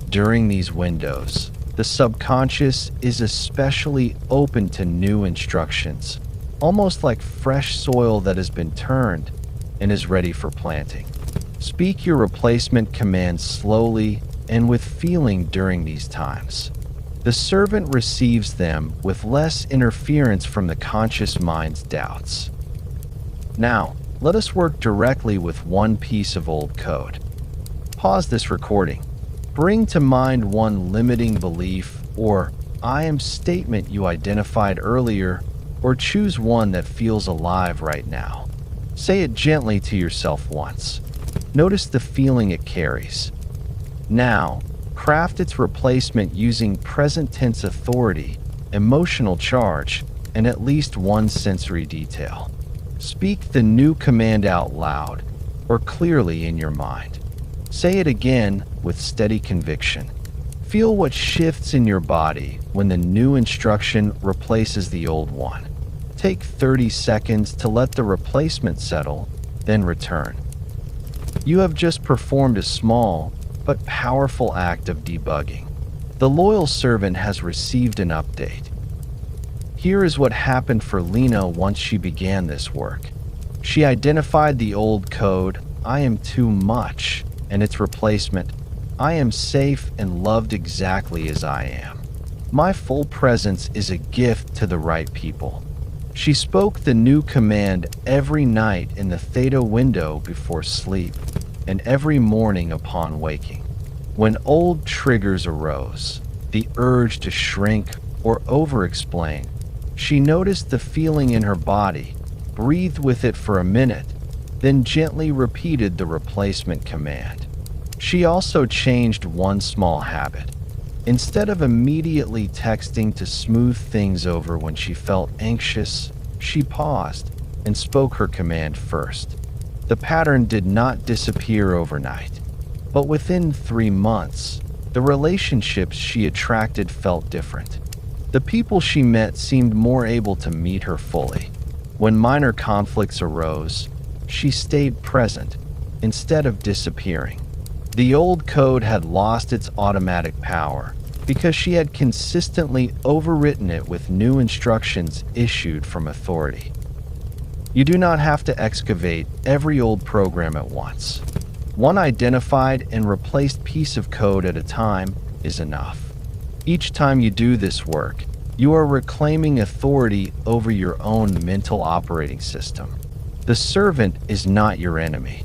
During these windows, the subconscious is especially open to new instructions, almost like fresh soil that has been turned and is ready for planting. Speak your replacement commands slowly and with feeling during these times. The servant receives them with less interference from the conscious mind's doubts. Now, let us work directly with one piece of old code. Pause this recording. Bring to mind one limiting belief or "I am" statement you identified earlier, or choose one that feels alive right now. Say it gently to yourself once. Notice the feeling it carries. Now, craft its replacement using present tense authority, emotional charge, and at least one sensory detail. Speak the new command out loud or clearly in your mind. Say it again with steady conviction. Feel what shifts in your body when the new instruction replaces the old one. Take 30 seconds to let the replacement settle, then return. You have just performed a small but powerful act of debugging. The loyal servant has received an update. Here is what happened for Lena once she began this work. She identified the old code, "I am too much," and its replacement, "I am safe and loved exactly as I am. My full presence is a gift to the right people." She spoke the new command every night in the theta window before sleep, and every morning upon waking. When old triggers arose, the urge to shrink or over-explain, she noticed the feeling in her body, breathed with it for a minute, then gently repeated the replacement command. She also changed one small habit. Instead of immediately texting to smooth things over when she felt anxious, she paused and spoke her command first. The pattern did not disappear overnight, but within 3 months, the relationships she attracted felt different. The people she met seemed more able to meet her fully. When minor conflicts arose, she stayed present instead of disappearing. The old code had lost its automatic power because she had consistently overwritten it with new instructions issued from authority. You do not have to excavate every old program at once. One identified and replaced piece of code at a time is enough. Each time you do this work, you are reclaiming authority over your own mental operating system. The servant is not your enemy.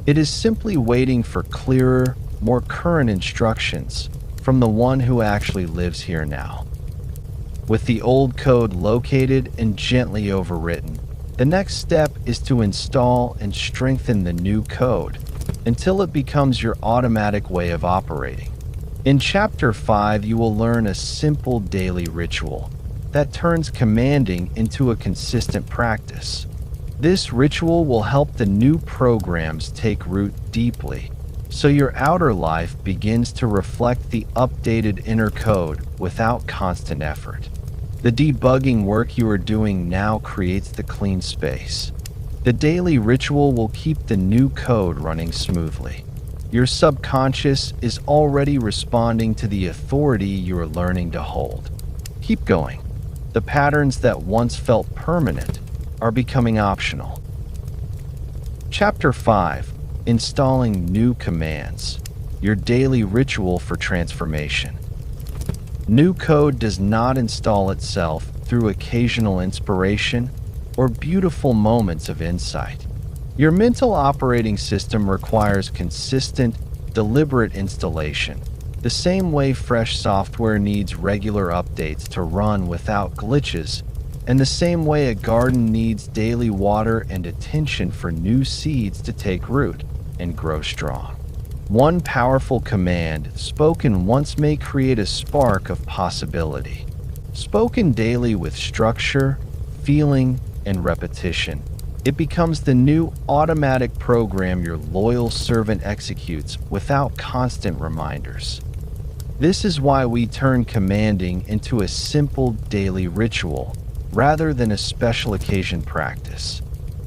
It is simply waiting for clearer, more current instructions from the one who actually lives here now. With the old code located and gently overwritten, the next step is to install and strengthen the new code until it becomes your automatic way of operating. In Chapter 5, you will learn a simple daily ritual that turns commanding into a consistent practice. This ritual will help the new programs take root deeply, so your outer life begins to reflect the updated inner code without constant effort. The debugging work you are doing now creates the clean space. The daily ritual will keep the new code running smoothly. Your subconscious is already responding to the authority you are learning to hold. Keep going. The patterns that once felt permanent are becoming optional. Chapter 5: Installing New Commands. Your daily ritual for transformation. New code does not install itself through occasional inspiration or beautiful moments of insight. Your mental operating system requires consistent, deliberate installation, the same way fresh software needs regular updates to run without glitches, and the same way a garden needs daily water and attention for new seeds to take root and grow strong. One powerful command, spoken once, may create a spark of possibility. Spoken daily with structure, feeling, and repetition, it becomes the new automatic program your loyal servant executes without constant reminders. This is why we turn commanding into a simple daily ritual rather than a special occasion practice.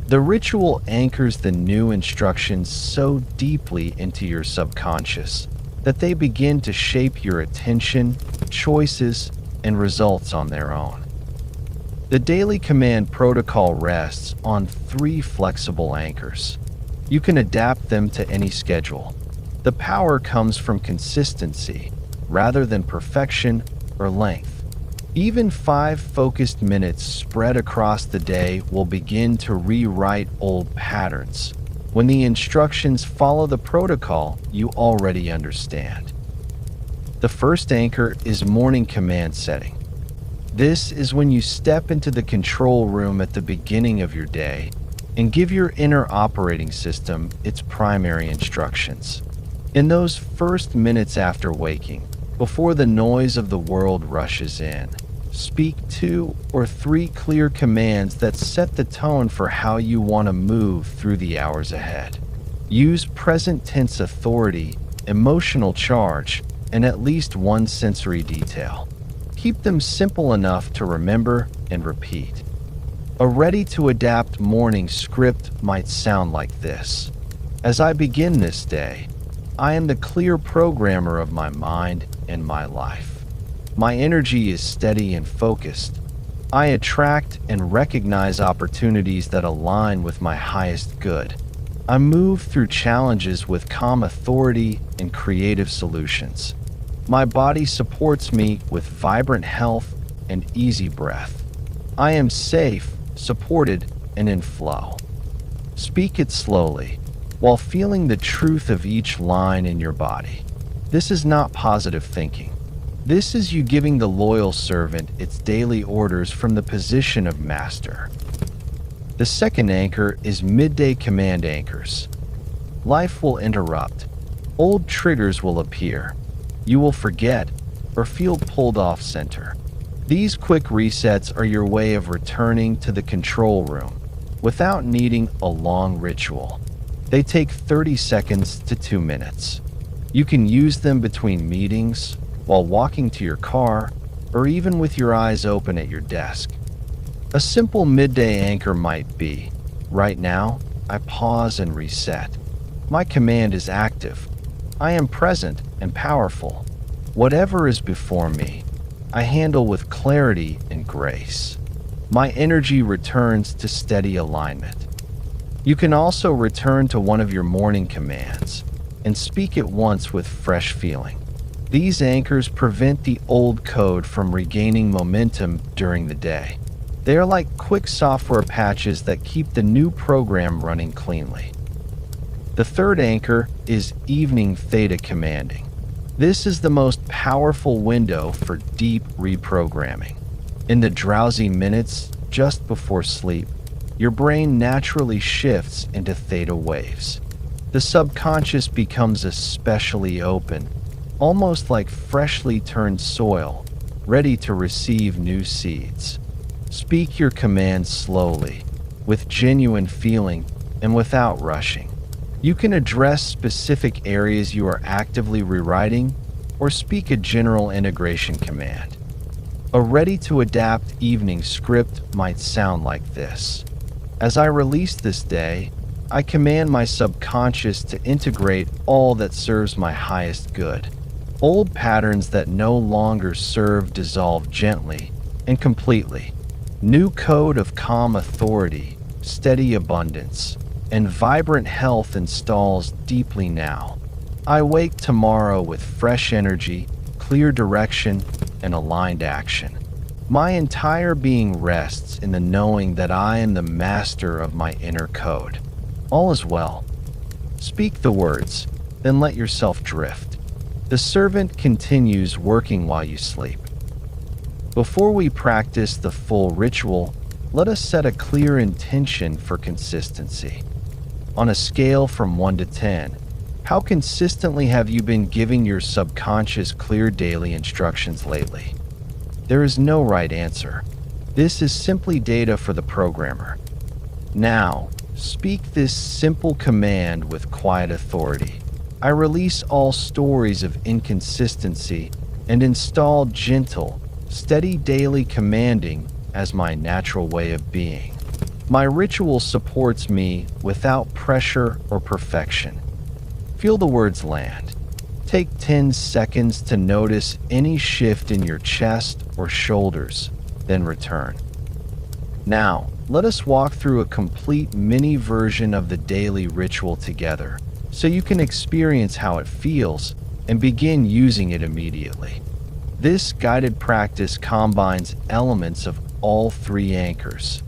The ritual anchors the new instructions so deeply into your subconscious that they begin to shape your attention, choices, and results on their own. The daily command protocol rests on 3 flexible anchors. You can adapt them to any schedule. The power comes from consistency rather than perfection or length. Even 5 focused minutes spread across the day will begin to rewrite old patterns when the instructions follow the protocol you already understand. The first anchor is morning command setting. This is when you step into the control room at the beginning of your day and give your inner operating system its primary instructions. In those first minutes after waking, before the noise of the world rushes in, speak 2 or 3 clear commands that set the tone for how you want to move through the hours ahead. Use present tense authority, emotional charge, and at least 1 sensory detail. Keep them simple enough to remember and repeat. A ready-to-adapt morning script might sound like this. As I begin this day, I am the clear programmer of my mind and my life. My energy is steady and focused. I attract and recognize opportunities that align with my highest good. I move through challenges with calm authority and creative solutions. My body supports me with vibrant health and easy breath. I am safe, supported, and in flow. Speak it slowly, while feeling the truth of each line in your body. This is not positive thinking. This is you giving the loyal servant its daily orders from the position of master. The second anchor is midday command anchors. Life will interrupt. Old triggers will appear. You will forget or feel pulled off center. These quick resets are your way of returning to the control room without needing a long ritual. They take 30 seconds to 2 minutes. You can use them between meetings, while walking to your car, or even with your eyes open at your desk. A simple midday anchor might be, right now, I pause and reset. My command is active. I am present and powerful. Whatever is before me, I handle with clarity and grace. My energy returns to steady alignment. You can also return to one of your morning commands and speak it once with fresh feeling. These anchors prevent the old code from regaining momentum during the day. They are like quick software patches that keep the new program running cleanly. The third anchor is evening theta commanding. This is the most powerful window for deep reprogramming. In the drowsy minutes just before sleep, your brain naturally shifts into theta waves. The subconscious becomes especially open, almost like freshly turned soil, ready to receive new seeds. Speak your commands slowly, with genuine feeling and without rushing. You can address specific areas you are actively rewriting or speak a general integration command. A ready-to-adapt evening script might sound like this. As I release this day, I command my subconscious to integrate all that serves my highest good. Old patterns that no longer serve dissolve gently and completely. New code of calm authority, steady abundance, and vibrant health installs deeply now. I wake tomorrow with fresh energy, clear direction, and aligned action. My entire being rests in the knowing that I am the master of my inner code. All is well. Speak the words, then let yourself drift. The servant continues working while you sleep. Before we practice the full ritual, let us set a clear intention for consistency. On a scale from 1 to 10, how consistently have you been giving your subconscious clear daily instructions lately? There is no right answer. This is simply data for the programmer. Now, speak this simple command with quiet authority. I release all stories of inconsistency and install gentle, steady daily commanding as my natural way of being. My ritual supports me without pressure or perfection. Feel the words land. Take 10 seconds to notice any shift in your chest or shoulders, then return. Now, let us walk through a complete mini version of the daily ritual together, so you can experience how it feels and begin using it immediately. This guided practice combines elements of all 3 anchors.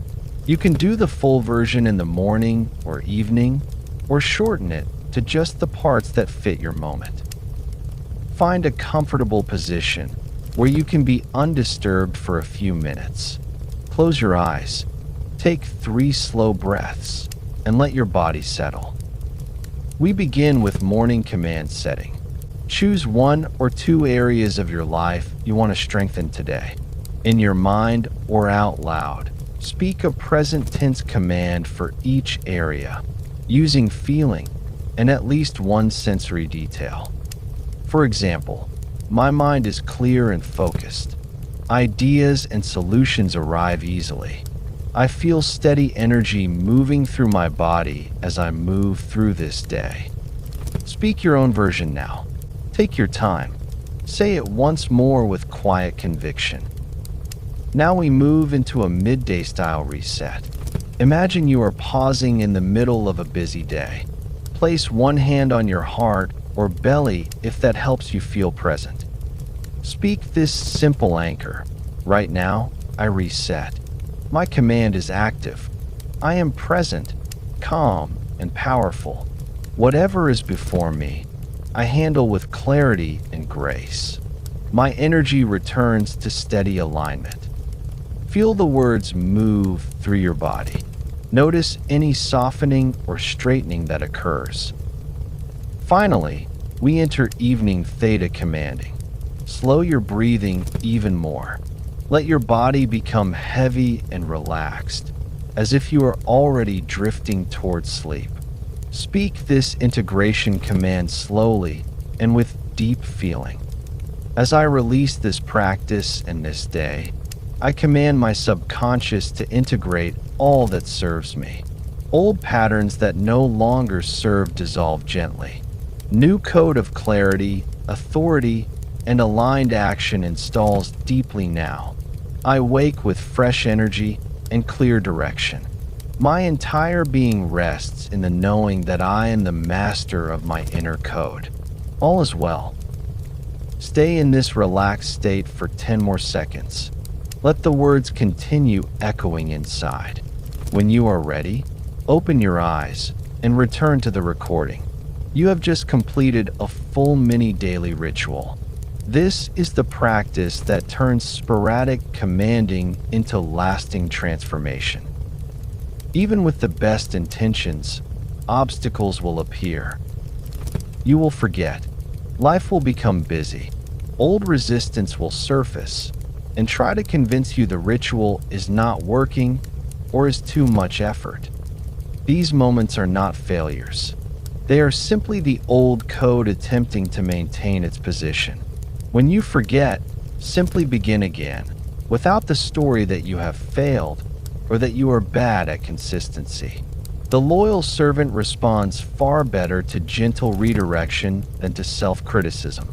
You can do the full version in the morning or evening, or shorten it to just the parts that fit your moment. Find a comfortable position where you can be undisturbed for a few minutes. Close your eyes, take 3 slow breaths, and let your body settle. We begin with morning command setting. Choose 1 or 2 areas of your life you want to strengthen today. In your mind or out loud, speak a present tense command for each area, using feeling and at least 1 sensory detail. For example, my mind is clear and focused. Ideas and solutions arrive easily. I feel steady energy moving through my body as I move through this day. Speak your own version now. Take your time. Say it once more with quiet conviction. Now we move into a midday style reset. Imagine you are pausing in the middle of a busy day. Place 1 hand on your heart or belly if that helps you feel present. Speak this simple anchor. Right now, I reset. My command is active. I am present, calm, and powerful. Whatever is before me, I handle with clarity and grace. My energy returns to steady alignment. Feel the words move through your body. Notice any softening or straightening that occurs. Finally, we enter evening theta commanding. Slow your breathing even more. Let your body become heavy and relaxed, as if you are already drifting towards sleep. Speak this integration command slowly and with deep feeling. As I release this practice and this day, I command my subconscious to integrate all that serves me. Old patterns that no longer serve dissolve gently. New code of clarity, authority, and aligned action installs deeply now. I wake with fresh energy and clear direction. My entire being rests in the knowing that I am the master of my inner code. All is well. Stay in this relaxed state for 10 more seconds. Let the words continue echoing inside. When you are ready, open your eyes and return to the recording. You have just completed a full mini daily ritual. This is the practice that turns sporadic commanding into lasting transformation. Even with the best intentions, obstacles will appear. You will forget. Life will become busy. Old resistance will surface and try to convince you the ritual is not working or is too much effort. These moments are not failures. They are simply the old code attempting to maintain its position. When you forget, simply begin again, without the story that you have failed or that you are bad at consistency. The loyal servant responds far better to gentle redirection than to self-criticism.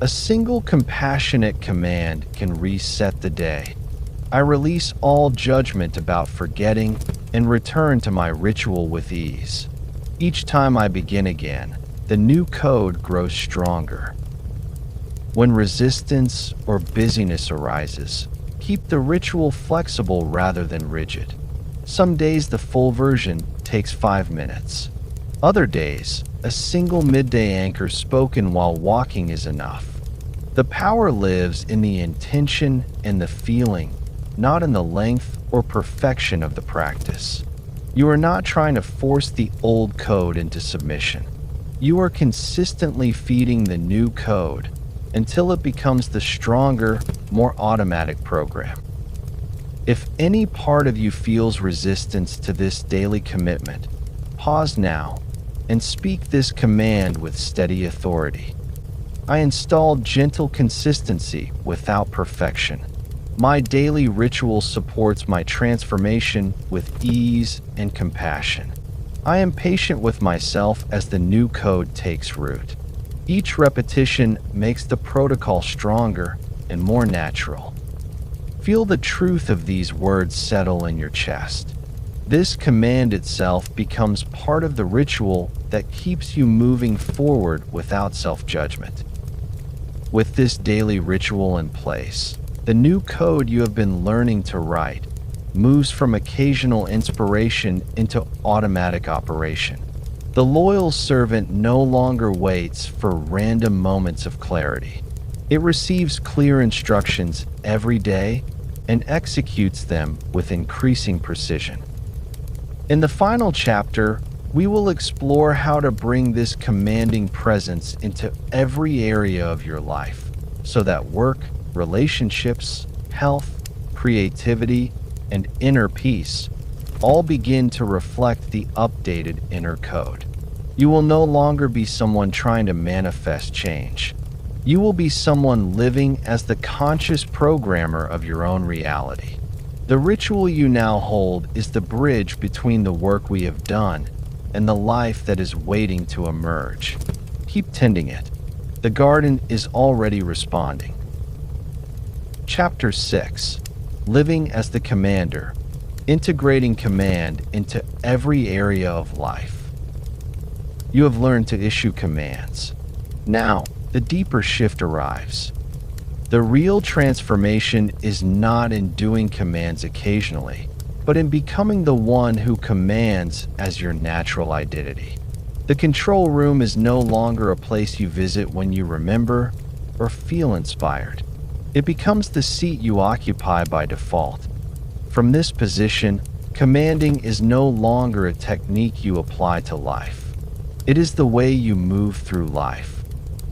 A single compassionate command can reset the day. I release all judgment about forgetting and return to my ritual with ease. Each time I begin again, the new code grows stronger. When resistance or busyness arises, keep the ritual flexible rather than rigid. Some days the full version takes 5 minutes. Other days, a single midday anchor spoken while walking is enough. The power lives in the intention and the feeling, not in the length or perfection of the practice. You are not trying to force the old code into submission. You are consistently feeding the new code until it becomes the stronger, more automatic program. If any part of you feels resistance to this daily commitment, pause now and speak this command with steady authority. I install gentle consistency without perfection. My daily ritual supports my transformation with ease and compassion. I am patient with myself as the new code takes root. Each repetition makes the protocol stronger and more natural. Feel the truth of these words settle in your chest. This command itself becomes part of the ritual that keeps you moving forward without self-judgment. With this daily ritual in place, the new code you have been learning to write moves from occasional inspiration into automatic operation. The loyal servant no longer waits for random moments of clarity. It receives clear instructions every day and executes them with increasing precision. In the final chapter, we will explore how to bring this commanding presence into every area of your life, so that work, relationships, health, creativity, and inner peace all begin to reflect the updated inner code. You will no longer be someone trying to manifest change. You will be someone living as the conscious programmer of your own reality. The ritual you now hold is the bridge between the work we have done and the life that is waiting to emerge. Keep tending it. The garden is already responding. Chapter 6. Living as the Commander. Integrating command into every area of life. You have learned to issue commands. Now, the deeper shift arrives. The real transformation is not in doing commands occasionally, but in becoming the one who commands as your natural identity. The control room is no longer a place you visit when you remember or feel inspired. It becomes the seat you occupy by default. From this position, commanding is no longer a technique you apply to life. It is the way you move through life.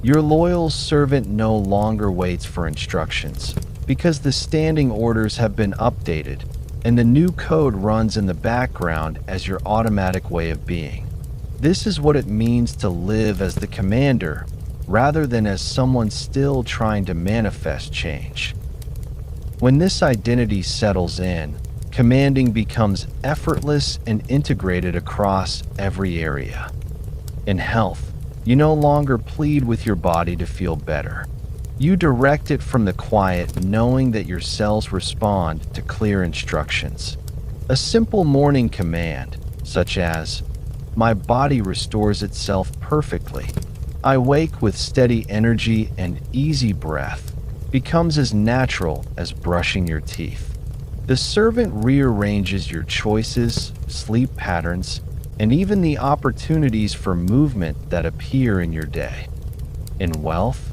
Your loyal servant no longer waits for instructions, because the standing orders have been updated, and the new code runs in the background as your automatic way of being. This is what it means to live as the commander, rather than as someone still trying to manifest change. When this identity settles in, commanding becomes effortless and integrated across every area. In health, you no longer plead with your body to feel better. You direct it from the quiet, knowing that your cells respond to clear instructions. A simple morning command, such as, "My body restores itself perfectly. I wake with steady energy and easy breath," becomes as natural as brushing your teeth. The servant rearranges your choices, sleep patterns, and even the opportunities for movement that appear in your day. In wealth,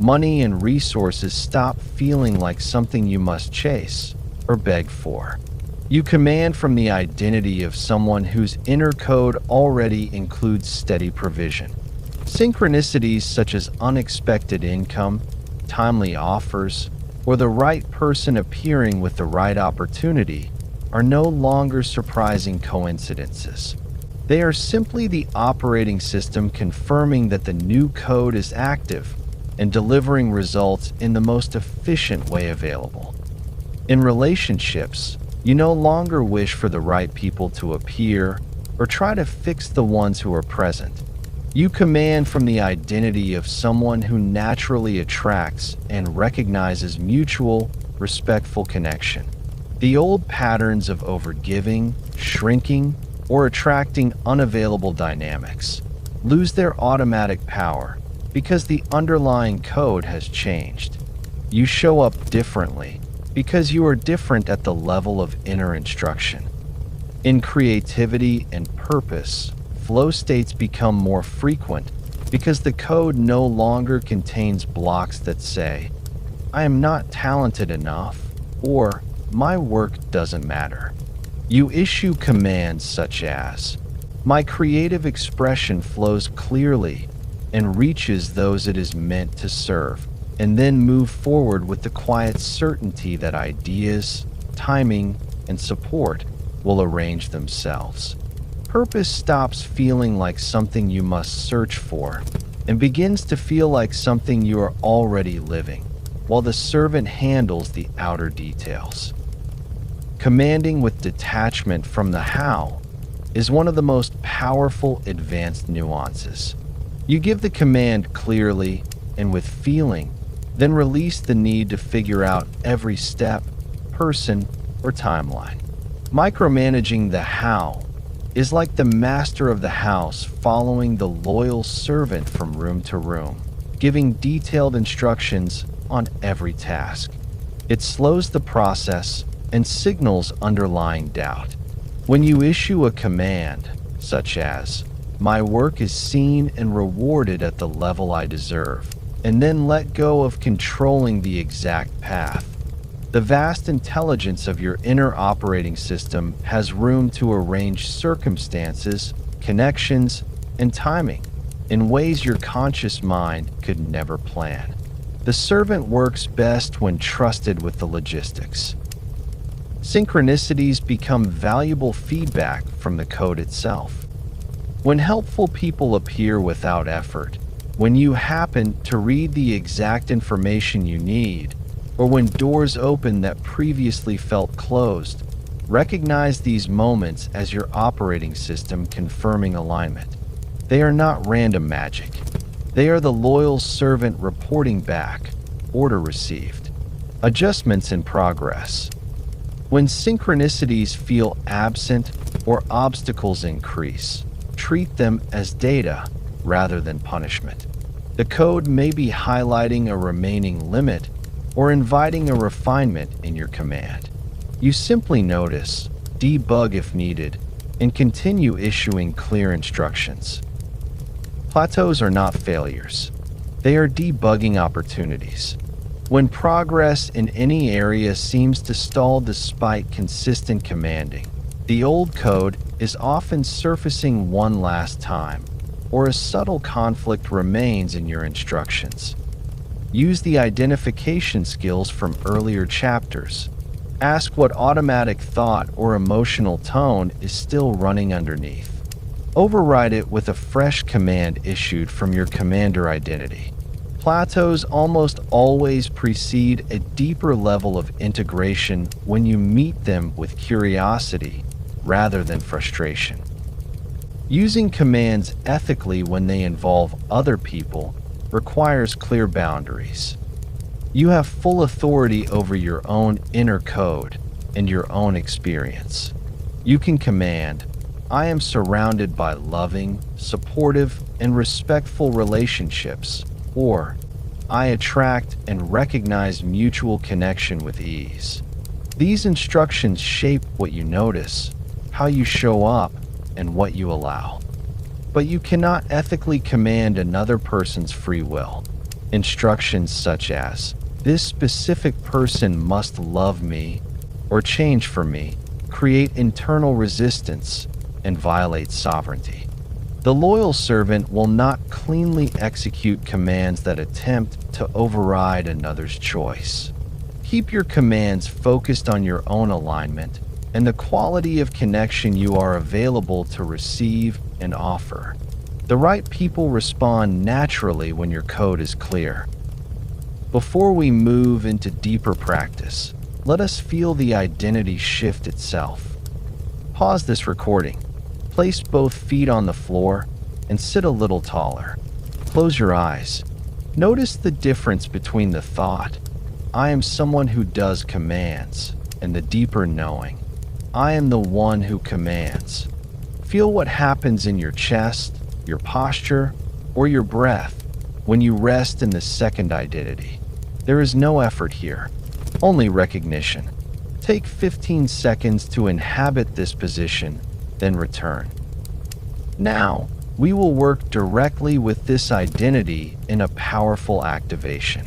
money and resources stop feeling like something you must chase or beg for. You command from the identity of someone whose inner code already includes steady provision. Synchronicities such as unexpected income, timely offers, or the right person appearing with the right opportunity are no longer surprising coincidences. They are simply the operating system confirming that the new code is active and delivering results in the most efficient way available. In relationships, you no longer wish for the right people to appear or try to fix the ones who are present. You command from the identity of someone who naturally attracts and recognizes mutual, respectful connection. The old patterns of overgiving, shrinking, or attracting unavailable dynamics lose their automatic power because the underlying code has changed. You show up differently because you are different at the level of inner instruction. In creativity and purpose, flow states become more frequent because the code no longer contains blocks that say, "I am not talented enough," or "My work doesn't matter." You issue commands such as, "My creative expression flows clearly and reaches those it is meant to serve," and then move forward with the quiet certainty that ideas, timing, and support will arrange themselves. Purpose stops feeling like something you must search for and begins to feel like something you are already living, while the servant handles the outer details. Commanding with detachment from the how is one of the most powerful advanced nuances. You give the command clearly and with feeling, then release the need to figure out every step, person, or timeline. Micromanaging the how is like the master of the house following the loyal servant from room to room, giving detailed instructions on every task. It slows the process and signals underlying doubt. When you issue a command, such as, "My work is seen and rewarded at the level I deserve," and then let go of controlling the exact path, the vast intelligence of your inner operating system has room to arrange circumstances, connections, and timing in ways your conscious mind could never plan. The servant works best when trusted with the logistics. Synchronicities become valuable feedback from the code itself. When helpful people appear without effort, when you happen to read the exact information you need, or when doors open that previously felt closed, recognize these moments as your operating system confirming alignment. They are not random magic. They are the loyal servant reporting back, order received, adjustments in progress. When synchronicities feel absent or obstacles increase, treat them as data rather than punishment. The code may be highlighting a remaining limit or inviting a refinement in your command. You simply notice, debug if needed, and continue issuing clear instructions. Plateaus are not failures. They are debugging opportunities. When progress in any area seems to stall despite consistent commanding, the old code is often surfacing one last time, or a subtle conflict remains in your instructions. Use the identification skills from earlier chapters. Ask what automatic thought or emotional tone is still running underneath. Override it with a fresh command issued from your commander identity. Plateaus almost always precede a deeper level of integration when you meet them with curiosity rather than frustration. Using commands ethically when they involve other people requires clear boundaries. You have full authority over your own inner code and your own experience. You can command, "I am surrounded by loving, supportive, and respectful relationships," or "I attract and recognize mutual connection with ease." These instructions shape what you notice, how you show up, and what you allow. But you cannot ethically command another person's free will. Instructions such as, "This specific person must love me," or "change for me," create internal resistance and violate sovereignty. The loyal servant will not cleanly execute commands that attempt to override another's choice. Keep your commands focused on your own alignment and the quality of connection you are available to receive and offer. The right people respond naturally when your code is clear. Before we move into deeper practice, let us feel the identity shift itself. Pause this recording. Place both feet on the floor and sit a little taller. Close your eyes. Notice the difference between the thought, "I am someone who does commands," and the deeper knowing, "I am the one who commands." Feel what happens in your chest, your posture, or your breath when you rest in the second identity. There is no effort here, only recognition. Take 15 seconds to inhabit this position, then return. Now, we will work directly with this identity in a powerful activation.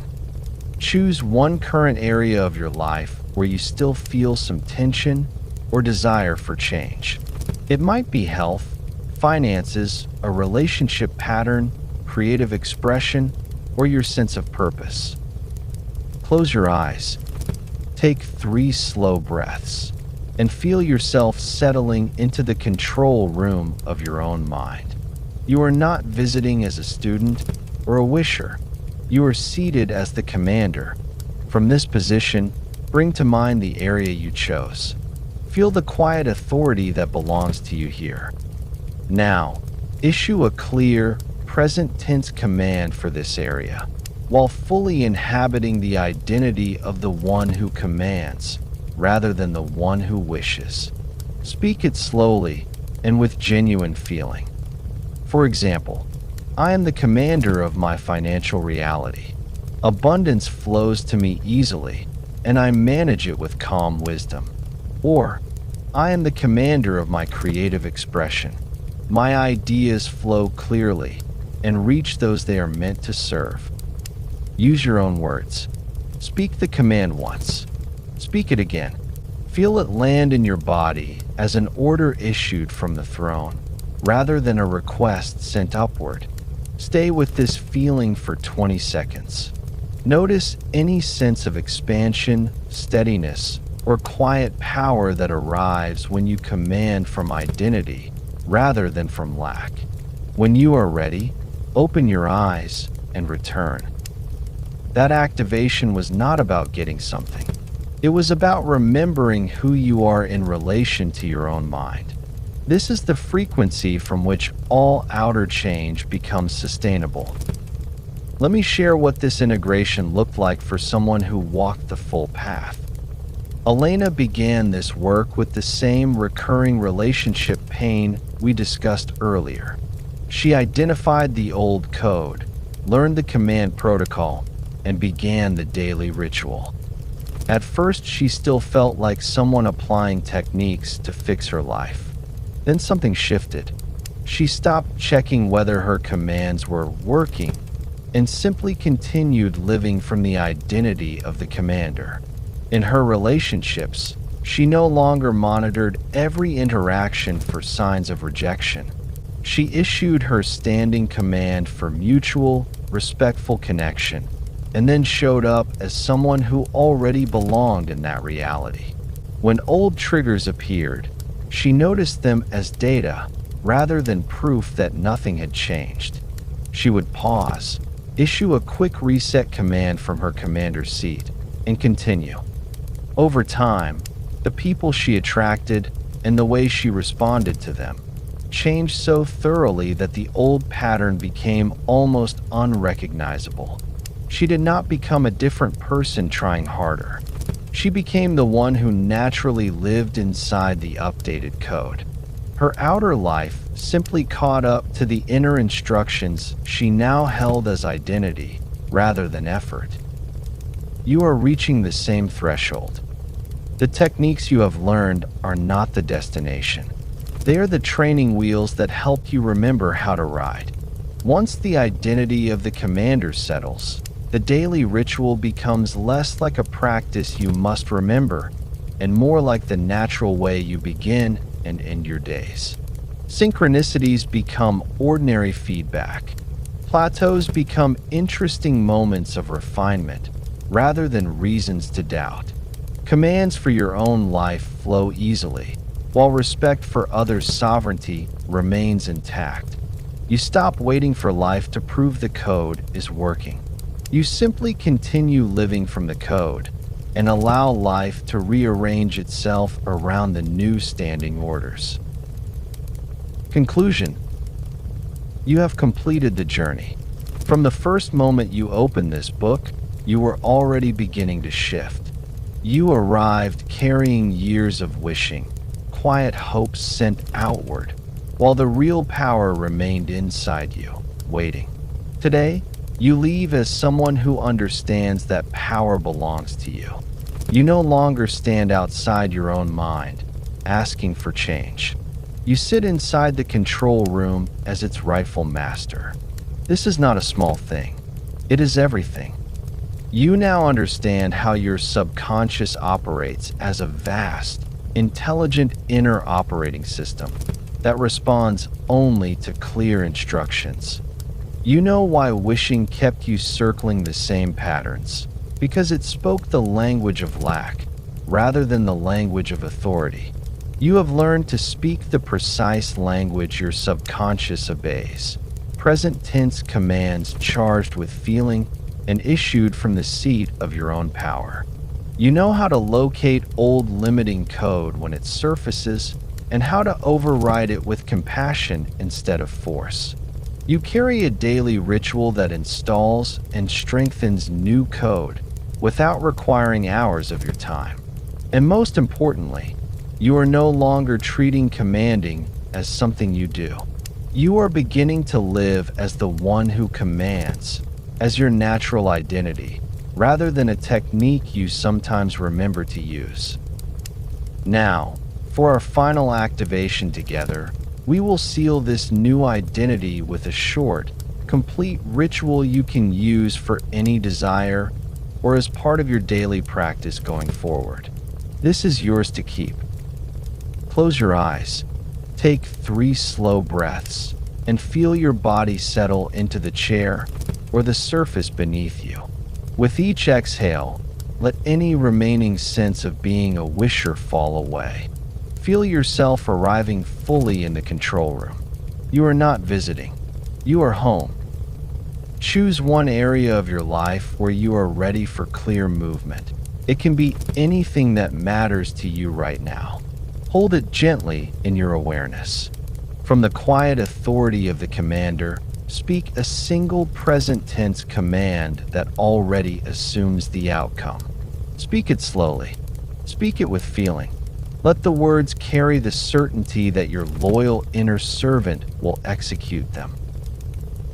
Choose one current area of your life where you still feel some tension or desire for change. It might be health, finances, a relationship pattern, creative expression, or your sense of purpose. Close your eyes. Take 3 slow breaths and feel yourself settling into the control room of your own mind. You are not visiting as a student or a wisher. You are seated as the commander. From this position, bring to mind the area you chose. Feel the quiet authority that belongs to you here. Now, issue a clear, present tense command for this area, while fully inhabiting the identity of the one who commands, rather than the one who wishes. Speak it slowly and with genuine feeling. For example, "I am the commander of my financial reality. Abundance flows to me easily, and I manage it with calm wisdom." Or, "I am the commander of my creative expression. My ideas flow clearly and reach those they are meant to serve." Use your own words. Speak the command once. Speak it again. Feel it land in your body as an order issued from the throne, rather than a request sent upward. Stay with this feeling for 20 seconds. Notice any sense of expansion, steadiness, or quiet power that arrives when you command from identity rather than from lack. When you are ready, open your eyes and return. That activation was not about getting something. It was about remembering who you are in relation to your own mind. This is the frequency from which all outer change becomes sustainable. Let me share what this integration looked like for someone who walked the full path. Elena began this work with the same recurring relationship pain we discussed earlier. She identified the old code, learned the command protocol, and began the daily ritual. At first, she still felt like someone applying techniques to fix her life. Then something shifted. She stopped checking whether her commands were working and simply continued living from the identity of the commander. In her relationships, she no longer monitored every interaction for signs of rejection. She issued her standing command for mutual, respectful connection, and then showed up as someone who already belonged in that reality. When old triggers appeared, she noticed them as data rather than proof that nothing had changed. She would pause, issue a quick reset command from her commander's seat, and continue. Over time, the people she attracted and the way she responded to them changed so thoroughly that the old pattern became almost unrecognizable. She did not become a different person trying harder. She became the one who naturally lived inside the updated code. Her outer life simply caught up to the inner instructions she now held as identity rather than effort. You are reaching the same threshold. The techniques you have learned are not the destination. They are the training wheels that help you remember how to ride. Once the identity of the commander settles, the daily ritual becomes less like a practice you must remember and more like the natural way you begin and end your days. Synchronicities become ordinary feedback. Plateaus become interesting moments of refinement rather than reasons to doubt. Commands for your own life flow easily, while respect for others' sovereignty remains intact. You stop waiting for life to prove the code is working. You simply continue living from the code and allow life to rearrange itself around the new standing orders. Conclusion: you have completed the journey. From the first moment you opened this book, you were already beginning to shift. You arrived carrying years of wishing, quiet hopes sent outward, while the real power remained inside you, waiting. Today, you leave as someone who understands that power belongs to you. You no longer stand outside your own mind, asking for change. You sit inside the control room as its rightful master. This is not a small thing. It is everything. You now understand how your subconscious operates as a vast, intelligent inner operating system that responds only to clear instructions. You know why wishing kept you circling the same patterns, because it spoke the language of lack rather than the language of authority. You have learned to speak the precise language your subconscious obeys. Present tense commands charged with feeling and issued from the seat of your own power. You know how to locate old limiting code when it surfaces and how to override it with compassion instead of force. You carry a daily ritual that installs and strengthens new code without requiring hours of your time. And most importantly, you are no longer treating commanding as something you do. You are beginning to live as the one who commands, as your natural identity, rather than a technique you sometimes remember to use. Now, for our final activation together, we will seal this new identity with a short, complete ritual you can use for any desire or as part of your daily practice going forward. This is yours to keep. Close your eyes, take 3 slow breaths, and feel your body settle into the chair or the surface beneath you. With each exhale, let any remaining sense of being a wisher fall away. Feel yourself arriving fully in the control room. You are not visiting. You are home. Choose one area of your life where you are ready for clear movement. It can be anything that matters to you right now. Hold it gently in your awareness. From the quiet authority of the commander, speak a single present tense command that already assumes the outcome. Speak it slowly. Speak it with feeling. Let the words carry the certainty that your loyal inner servant will execute them.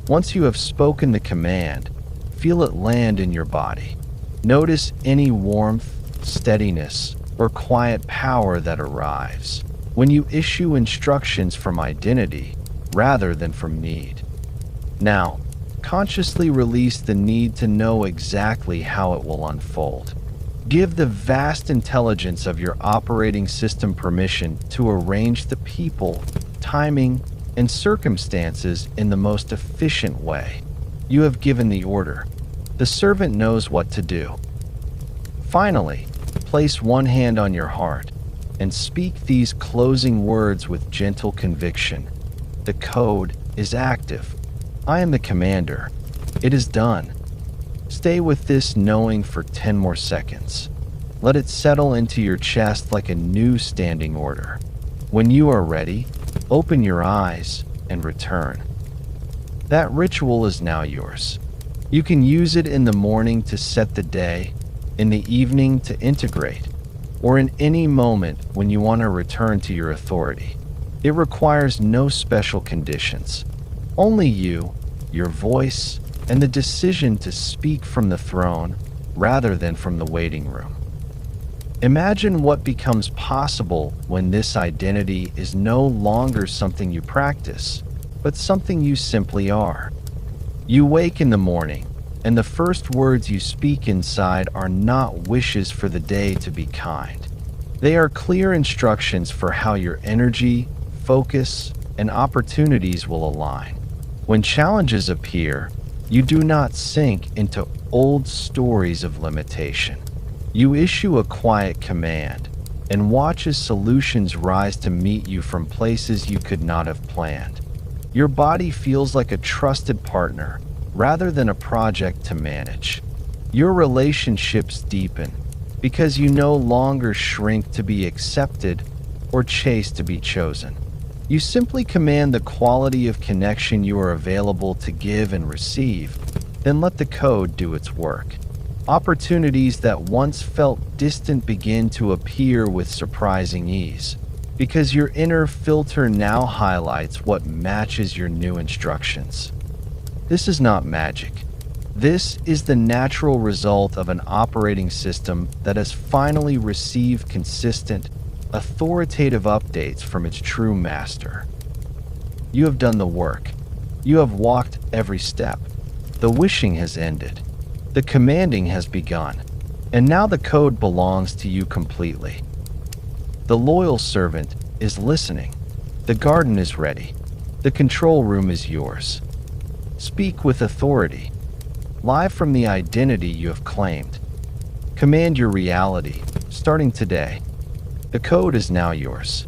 Once you have spoken the command, feel it land in your body. Notice any warmth, steadiness, or quiet power that arrives. When you issue instructions from identity, rather than from need. Now, consciously release the need to know exactly how it will unfold. Give the vast intelligence of your operating system permission to arrange the people, timing, and circumstances in the most efficient way. You have given the order. The servant knows what to do. Finally, place one hand on your heart and speak these closing words with gentle conviction. The code is active. I am the commander. It is done. Stay with this knowing for 10 more seconds. Let it settle into your chest like a new standing order. When you are ready, open your eyes and return. That ritual is now yours. You can use it in the morning to set the day, in the evening to integrate, or in any moment when you want to return to your authority. It requires no special conditions. Only you, your voice, and the decision to speak from the throne rather than from the waiting room. Imagine what becomes possible when this identity is no longer something you practice, but something you simply are. You wake in the morning, and the first words you speak inside are not wishes for the day to be kind. They are clear instructions for how your energy, focus, and opportunities will align. When challenges appear, you do not sink into old stories of limitation. You issue a quiet command and watch as solutions rise to meet you from places you could not have planned. Your body feels like a trusted partner rather than a project to manage. Your relationships deepen because you no longer shrink to be accepted or chase to be chosen. You simply command the quality of connection you are available to give and receive, then let the code do its work. Opportunities that once felt distant begin to appear with surprising ease, because your inner filter now highlights what matches your new instructions. This is not magic. This is the natural result of an operating system that has finally received consistent, authoritative updates from its true master. You have done the work. You have walked every step. The wishing has ended. The commanding has begun. And now the code belongs to you completely. The loyal servant is listening. The garden is ready. The control room is yours. Speak with authority. Live from the identity you have claimed. Command your reality, starting today. The code is now yours.